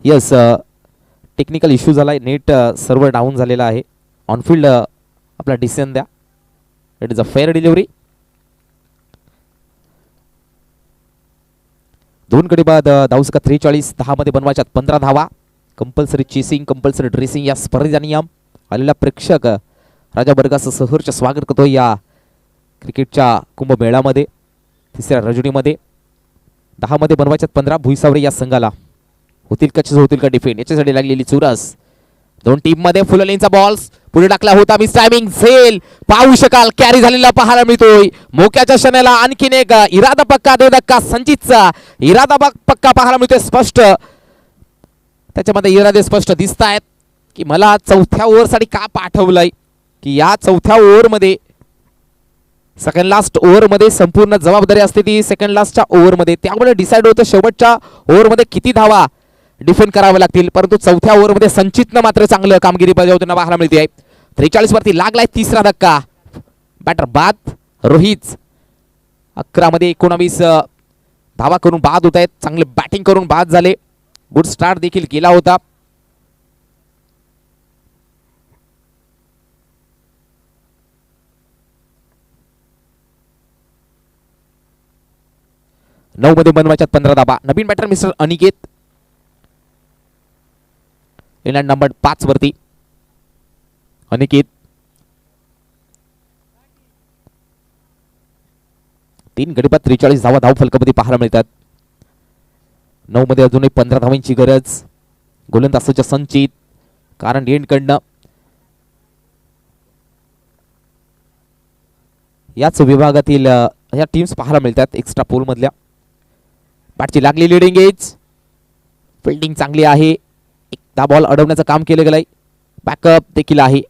S2: येस, टेक्निकल इश्यू झाला आहे. नेट सर्व्हर डाऊन झालेला आहे. ऑनफिल्ड आपला डिसिजन द्या. It is a fair delivery. 2 गडी बाद धावसंख्या 43. 10 मध्ये बनवायच्यात 15 धावा. कंपल्सरी चेसिंग, कंपल्सरी ड्रेसिंग या स्पर्धेचा नियम. आलेला प्रेक्षक राजा वर्गाचं सहर्ष स्वागत करतो या क्रिकेटच्या कुंभमेळ्यामध्ये. तिसऱ्या रजनीमध्ये 10 मध्ये बनवायच्यात 15. भुईसावरे या संघाला होतील का डिफेंड, याच्यासाठी लागलेली चुरस. 2 टीम मध्ये फुल लेनचा बॉल्स पुढे टाकला होता. मिस टायमिंग झेल पाहू शकाल कॅरी झालेला पाहायला मिळतोय. मोक्याच्या क्षणाला आणखीन एक इरादा पक्का, 2 धक्का. संचितचा इरादा पक्का पाहायला मिळतोय स्पष्ट. त्याच्यामध्ये इरादे स्पष्ट दिसत आहेत की मला चौथ्या ओव्हरसाठी का पाठवलंय, की या चौथ्या ओव्हरमध्ये सेकंड लास्ट ओव्हरमध्ये संपूर्ण जबाबदारी असते ती सेकंड लास्टच्या ओव्हरमध्ये. त्यामुळे डिसाईड होतं शेवटच्या ओव्हरमध्ये किती धावा डिफेंड करावे लागतील. परंतु चौथ्या ओव्हरमध्ये संचितनं मात्र चांगलं कामगिरी बजावताना पाहायला मिळते आहे. 43 वरती लागलाय तिसरा धक्का. बॅटर बाद रोहित. 11 मध्ये 19 धावा करून बाद होत आहेत. चांगले बॅटिंग करून बाद झाले. गुड स्टार्ट देखील केला होता. नऊ मध्ये बनवायच्यात 15 धाबा. नवीन batter mister Aniket. England number 5 वरती अनिकेत. 3 गडी बाद 43 धावा धाव फलकामध्ये पाहायला मिळतात. 9 मध्ये अजूनही 15 धावांची गरज. गोलंदाजाच्या संचित कारण एंडकडनं याच विभागातील या टीम्स पाहायला मिळतात एक्स्ट्रा पोल मधल्या. बॅटची लागली लिडिंग एज. फिल्डिंग चांगली आहे. एकदा बॉल अडवण्याचं काम केलं गेलंय. बॅकअप देखील आहे.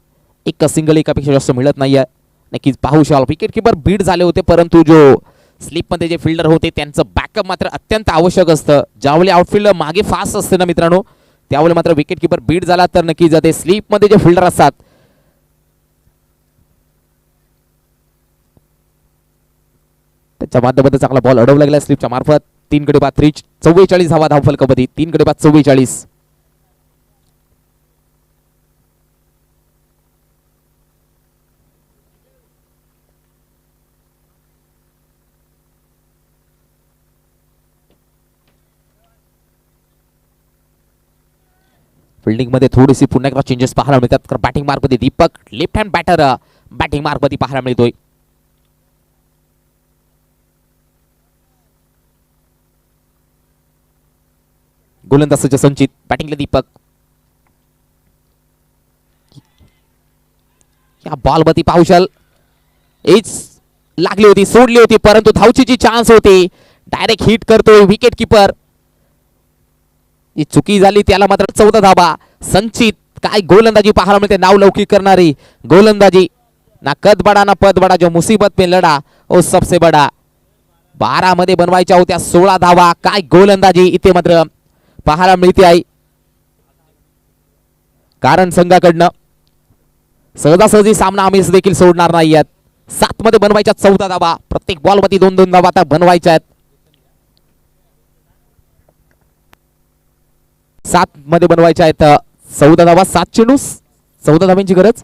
S2: एक सिंगल एकापेक्षा जास्त मिळत नाहीये. नक्कीच पाहू शकाल विकेट किपर बीट झाले होते, परंतु जो स्लिपमध्ये जे फिल्डर होते त्यांचं बॅकअप मात्र अत्यंत आवश्यक असतं. ज्यावेळी आउटफिल्ड मागे फास्ट असते ना मित्रांनो, त्यावेळी मात्र विकेट किपर बीट झाला तर नक्कीच ते स्लिपमध्ये जे फिल्डर असतात त्याच्या माध्यमातून चांगला बॉल अडवला गेला स्लिपच्या मार्फत. 3 गडी बाद 44 धावा धाव फलकामध्ये. 3 गडी बाद 44. फिल्डिंग मध्ये थोडीशी पुन्हा एकदा चेंजेस पाहायला मिळतात. कारण बॅटिंग मार्कमध्ये Deepak left hand batter batting मार्कमध्ये पाहायला मिळतोय. गोलंदाजाच्या संचित. बॅटिंगला दीपक. या बॉल मध्ये पाहुशाल एज लागली होती, सोडली होती, परंतु धावची जी चान्स होती डायरेक्ट हिट करतोय विकेट किपर. ही चुकी झाली त्याला मात्र 14 धाबा. संचित काय गोलंदाजी पाहायला मिळते. नाव लौकिक करणारी गोलंदाजी. ना कद बडा ना पद बडा, जो मुसीबत में लढा ओ सबसे बडा. 12 मध्ये बनवायच्या होत्या 16 धावा. काय गोलंदाजी इथे मात्र पाहायला मिळते आहे. कारण संघाकडनं सहजासहजी सामना आम्ही देखील सोडणार नाही आहेत. 7 मध्ये बनवायच्या 14 धावा. प्रत्येक बॉल मध्ये 2-2 धावा आता बनवायच्या आहेत. 7 मध्ये बनवायच्या आहेत 14 धावा. 7 चेंडू 14 धावांची गरज.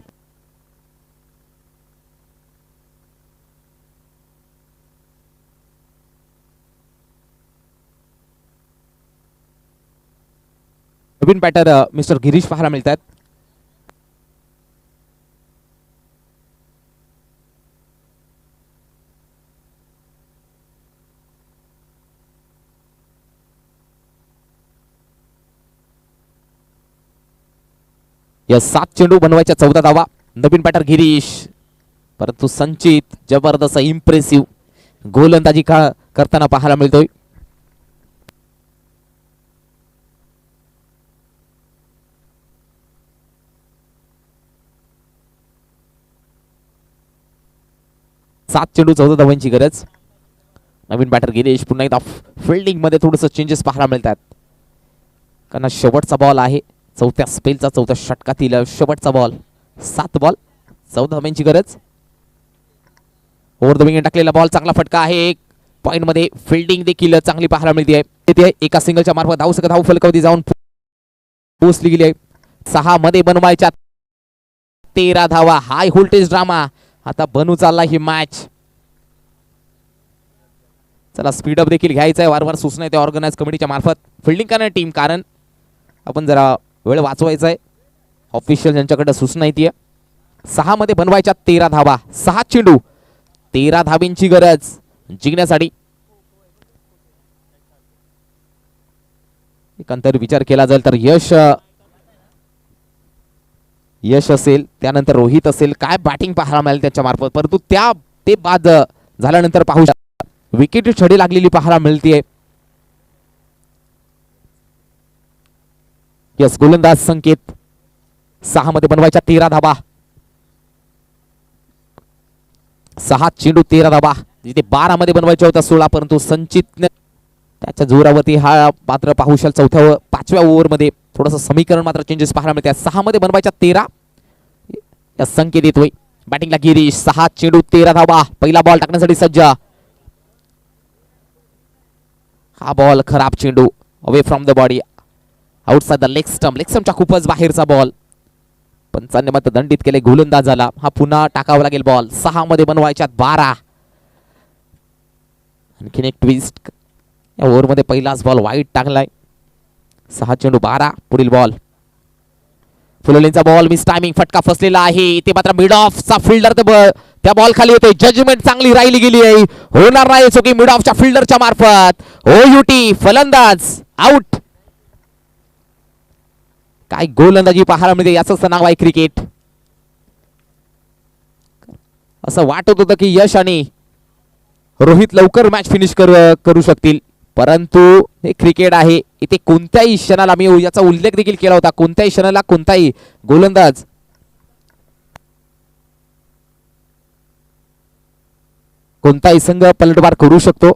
S2: नवीन बॅटर मिस्टर गिरीश पाहायला मिळतात. या 7 चेंडू बनवायच्या 14 धावा. नवीन बॅटर गिरीश, परंतु संचित जबरदस्त इम्प्रेसिव्ह गोलंदाजी करताना पाहायला मिळतोय. सात चेंडू 14 धावांची गरज. नवीन बॅटर गिरीश, पुन्हा एकदा फिल्डिंग मध्ये थोडंसं चेंजेस पाहायला मिळतात, कारण शेवटचा बॉल आहे चौथ्या स्पेलचा, चौथ्या षटकातील शेवटचा बॉल. 7 बॉल 14 धावांची गरज. ओव्हर द विंग टाकलेला बॉल, चांगला फटका आहे. पॉइंट मध्ये फिल्डिंग देखील चांगली पाहायला मिळते. तिथे एका सिंगलच्या मार्फत धाव फलकावधी जाऊन पोहोचली गेली आहे. 6 मध्ये बनवायच्या 13 धावा. हाय व्होल्टेज ड्रामा आता बनू चालला ही मॅच. चला स्पीडअप देखील घ्यायचा आहे, वारंवार सूचना येते ऑर्गनाइज कमिटीच्या मार्फत फिल्डिंग करणार टीम, कारण आपण जरा वेळ वाचवायचा आहे. ऑफिशियल यांच्याकडे सूचना येते. 6 मध्ये बनवायच्या 13 धावा. 6 चेंडू 13 धाबींची गरज जिंकण्यासाठी. एकंदर विचार केला जाईल तर यश असेल, त्यानंतर रोहित असेल, काय बॅटिंग पाहायला मिळेल त्याच्या मार्फत. परंतु ते बाद झाल्यानंतर पाहू शकता विकेट छडी लागलेली पाहायला मिळते. यस गोलंदाज संकेत. 6 मध्ये बनवायच्या 13 धाबा. 6 चेंडू 13 धाबा. जिथे 12 मध्ये बनवायच्या होत्या 16, परंतु संचित त्याच्या जोरावरती हा मात्र पाहू शकाल 5व्या ओव्हर मध्ये थोडंसं समीकरण मात्र चेंजेस पाहायला मिळते. 6 मध्ये बनवायच्या 13 या संकेत येतोय. बॅटिंगला गिरीश. 6 चेंडू 13 धावा. पहिला बॉल टाकण्यासाठी सज्ज. हा बॉल खराब चेंडू away from the body, outside the leg स्टंपच्या खूपच बाहेरचा बॉल. पंचांनी मात्र दंडित केले गोलंदाजाला. हा पुन्हा टाकावा लागेल बॉल. 6 मध्ये बनवायच्या 12. आणखीन एक ट्विस्ट या ओव्हर मध्ये पहिलाच बॉल वाईट टाकलाय. 6 चेंडू 12. पुढील बॉल फुलवलींचा बॉल. मिस टायमिंग, फटका फसलेला आहे. इथे मात्र मिड ऑफचा फिल्डर त्या बॉल खाली होते. जजमेंट चांगली राहिली गेली आहे. होणार नाही चुकी मिड ऑफच्या फिल्डरच्या मार्फत. OUT फलंदाज आउट. काय गोलंदाजी पाहायला मिळते, याच नाव आहे क्रिकेट. असं वाटत होतं की यश आणि रोहित लवकर मॅच फिनिश करू शकतील, परंतु हे क्रिकेट आहे. इथे कोणत्याही क्षणाला मी याचा उल्लेख देखील केला होता, कोणत्याही क्षणाला कोणताही गोलंदाज कोणताही संघ पलटवार करू शकतो.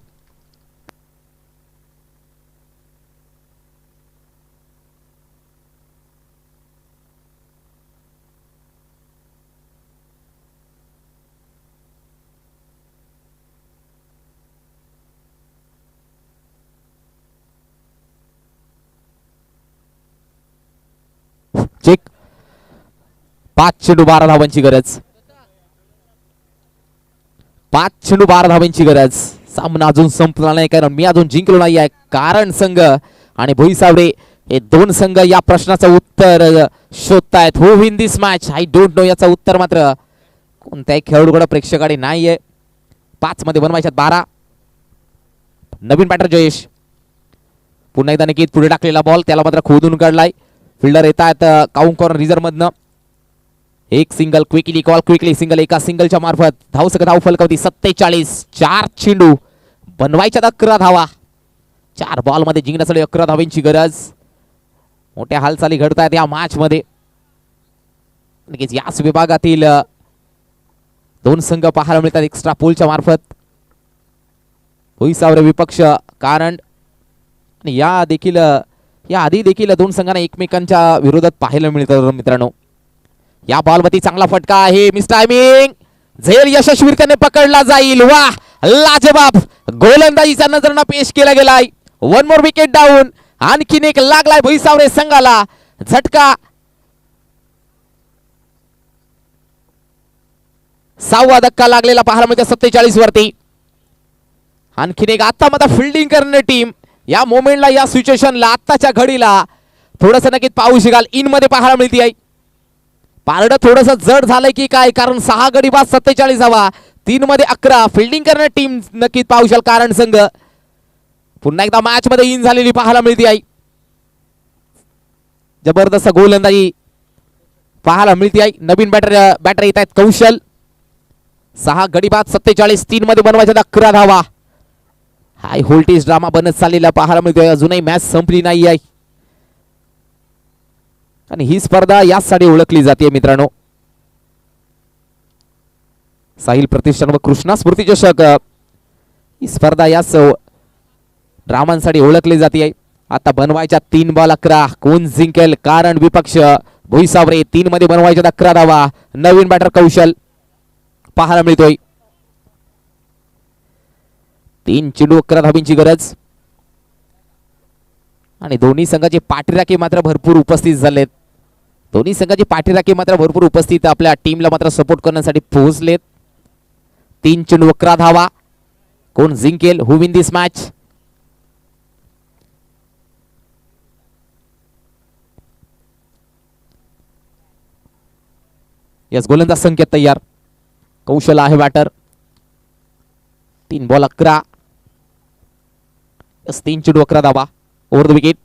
S2: चेक. 5 चेंडू 12 धावांची गरज. 5 चेंडू 12 धावांची गरज. सामना अजून संपला नाही, कारण मी अजून जिंकलो नाही आहे. कारण संघ आणि भुईसावरे हे दोन संघ या प्रश्नाचं उत्तर शोधतायत. Who win this match I don't know. याचं उत्तर मात्र कोणत्याही खेळाडूकडे प्रेक्षकाकडे नाहीये. 5 मध्ये बनवायच्यात 12. नवीन बॅटर जयेश. पुन्हा एकदा निकित पुढे टाकलेला बॉल, त्याला मात्र खोदून काढलाय. फिल्डर येत आहेत काउंट कॉर्नर रिझर्व मधनं. एक सिंगल क्विकली सिंगल. एका सिंगलच्या मार्फत धाव फलकावती 47. 4 चेंडू बनवायच्यात 11 धावा. 4 बॉल मध्ये जिंकण्यासाठी 11 धावांची गरज. मोठ्या हालचाली घडत आहेत या मॅच मध्ये. नक्कीच याच विभागातील 2 संघ पाहायला मिळतात एक्स्ट्रा पोलच्या मार्फत. भुईसावरे विपक्ष कारण या आधी देखील 2 संघांना एकमेकांच्या विरोधात पाहायला मिळतं मित्रांनो. या बॉलवरती चांगला फटका आहे. Miss timing. झेल यशस्वीरित्याने पकडला जाईल. वा लाजवाब गोलंदाजीचा नजराणा पेश केला गेलाय. 1 मोर विकेट डाऊन. आणखीन एक लागलाय भुईसावरे संघाला झटका. 6वा धक्का लागलेला पाहायला मिळते 47 वरती. आणखीन एक आता मात्र फिल्डिंग करणारी टीम या मोमेंटला, या सिच्युएशनला, आत्ताच्या घडीला थोडंसं नक्कीच पाहू शकाल इन मध्ये पाहायला मिळते आहे. पारडं थोडंसं जड झालंय की काय, कारण 6 गडी बाद 47 धावा, 3 मध्ये 11. फिल्डिंग करणारी टीम नक्कीच पाहू शकाल कारण संघ पुन्हा एकदा मॅच मध्ये इन झालेली पाहायला मिळते आहे. जबरदस्त गोलंदाजी पाहायला मिळते आहे. नवीन बॅटर येत आहेत कौशल. 6 गडी बाद 47 3 मध्ये बनवायच्या 11 धावा. हाय व्होल्टेज ड्रामा बनत चाललेला पाहायला मिळतोय. अजूनही मॅच संपली नाही आहे आणि ही स्पर्धा यासाठी ओळखली जाते मित्रांनो. साहिल प्रतिष्ठान व कृष्णा स्मृती चषक ही स्पर्धा याच ड्रामांसाठी ओळखली जाते. आता बनवायच्या 3 बॉल 11. कोण जिंकेल? कारण विपक्ष भुईसावरे. 3 मध्ये बनवायच्या 11 धावा. नवीन बॅटर कौशल पाहायला मिळतोय. 3 चेंडू 11 धाबींची गरज आणि दोन्ही संघाचे पाठीराखे मात्र भरपूर उपस्थित झालेत. दोन्ही संघाचे पाठीराखे मात्र भरपूर उपस्थित आपल्या टीमला मात्र सपोर्ट करण्यासाठी पोहोचलेत. 3 चेंडू 11 धावा. कोण जिंकेल? हु विन दिस मॅच? यस गोलंदाज संकेत तयार. कौशल आहे बॅटर. 3 बॉल 11. 3 चेंडू 11 धावा. ओव्हर द विकेट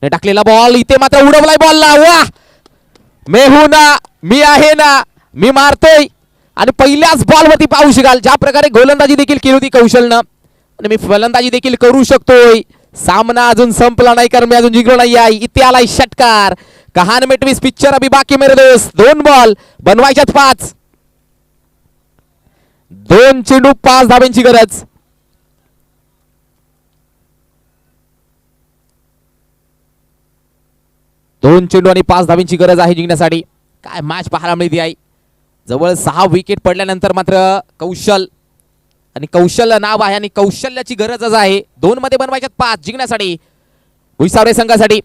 S2: ने टाकलेला बॉल इथे मात्र उडवलाय बॉलला. वा मे हू ना, मी आहे ना, मी मारतोय. आणि पहिल्याच बॉलवरती पाहू शकाल ज्या प्रकारे गोलंदाजी देखील केली होती कौशलनं आणि मी फलंदाजी देखील करू शकतोय. सामना अजून संपला नाही कारण मी अजून जिंकलो नाही आहे. इथे आलाय षटकार. कहान में ट्विस्ट पिक्चर अभी बाकी मेरे दोस्त. 2 बॉल बनवायच्यात 5. 2 चेंडू 5 धाब्यांची गरज. दोन चेंडू आणि 5 धाब्यांची गरज आहे जिंकण्यासाठी. काय मॅच पाहायला मिळते आहे. जवळ 6 विकेट पडल्यानंतर मात्र कौशल आणि कौशल्य नाव आहे आणि कौशल्याची गरजच आहे. 2 मध्ये बनवायच्यात 5 जिंकण्यासाठी भुईसावरे संघासाठी.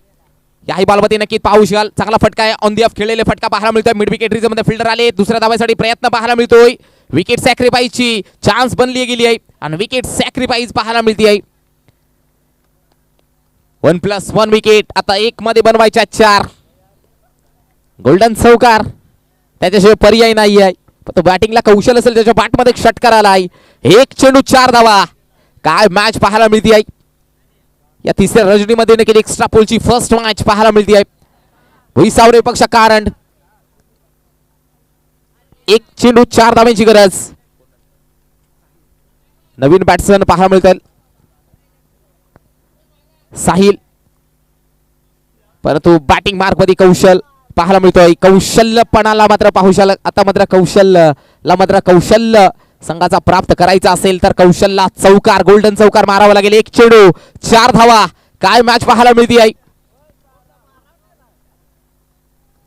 S2: याही बॉलवरती नक्की पाहू शकाल. चांगला फटका आहे. ऑन दी ऑफ खेळलेले फटका पाहायला मिळतोय. मिड विकेट रिझन मध्ये फिल्डर आले. दुसऱ्या धावासाठी प्रयत्न पाहायला मिळतोय. विकेट सॅक्रिफाईसची चान्स बनली गेली आहे आणि विकेट सॅक्रिफाईस पाहायला मिळते आहे. 1+1 विकेट. आता 1 मध्ये बनवायच्या 4. गोल्डन चौकार त्याच्याशिवाय पर्याय नाही आहे. तो बॅटिंगला कौशल असेल त्याच्या बॅटमध्ये षटकार आलाय. 1 चेंडू 4 धावा. काय मॅच पाहायला मिळते आहे. या तिसऱ्या रजनीमध्ये नक्की एक्स्ट्रा पोलची फर्स्ट मॅच पाहायला मिळते आहे. भुईसावरे पक्ष कारण 1 चेंडू 4 धाब्यांची गरज. नवीन बॅट्समन पाहायला मिळतील साहिल परंतु बॅटिंग मार्क मध्ये कौशल पाहायला मिळतोय. कौशल्यपणाला मात्र पाहू शकाल. आता मात्र कौशल्य संघाचा प्राप्त करायचा असेल तर कौशलला चौकार गोल्डन चौकार मारावा लागेल. 1 चेंडू 4 धावा. काय मॅच पाहायला मिळते आहे.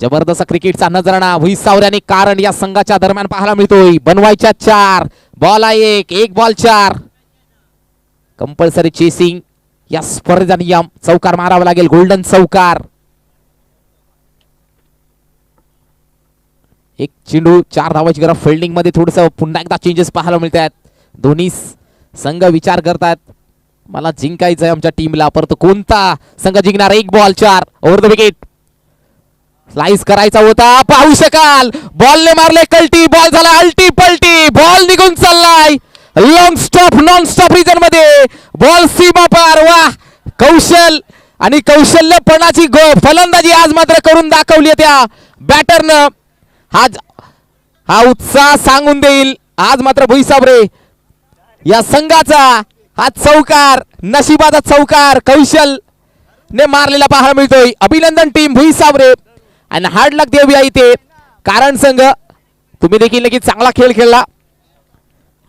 S2: जबरदस्त क्रिकेटचा नजराणा भुईसावरे कारण या संघाच्या दरम्यान पाहायला मिळतोय. बनवायच्या 4 बॉल 1 बॉल 4. कंपल्सरी चेसिंग या स्पर्धेचा नियम. चौकार मारावा लागेल गोल्डन चौकार. 1 चेंडू 4 धावाची गरज. फिल्डिंग मध्ये थोडस पुन्हा एकदा चेंजेस पाहायला मिळतात. दोन्ही संघ विचार करतात मला जिंकायचं आहे आमच्या टीमला. परंतु कोणता संघ जिंकणार? 1 ball 4. Over the wicket slice करायचा होता. पाहू शकाल बॉलने मारले कल्टी. बॉल झाला अल्टी पल्टी. बॉल निघून चाललाय. Long stop non stop region मध्ये बॉल सीमा पार. वा कौशल आणि कौशल्यपणाची फलंदाजी आज मात्र करून दाखवली त्या बॅटरनं. हा उत्साह सांगून देईल. आज मात्र भुईसावरे या संघाचा हा चौकार नशिबाचा चौकार कौशल ने मारलेला पाहायला मिळतोय. अभिनंदन टीम भुईसावरे आणि हार्ड लक देऊया इथे कारण संघ तुम्ही देखील नक्की चांगला खेळ खेळला.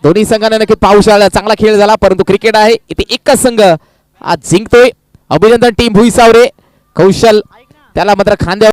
S2: दोन्ही संघांना नक्की पाहू शकला चांगला खेळ झाला. परंतु क्रिकेट आहे इथे एकच संघ आज जिंकतोय. अभिनंदन टीम भुईसावरे. कौशल त्याला मात्र खांद्या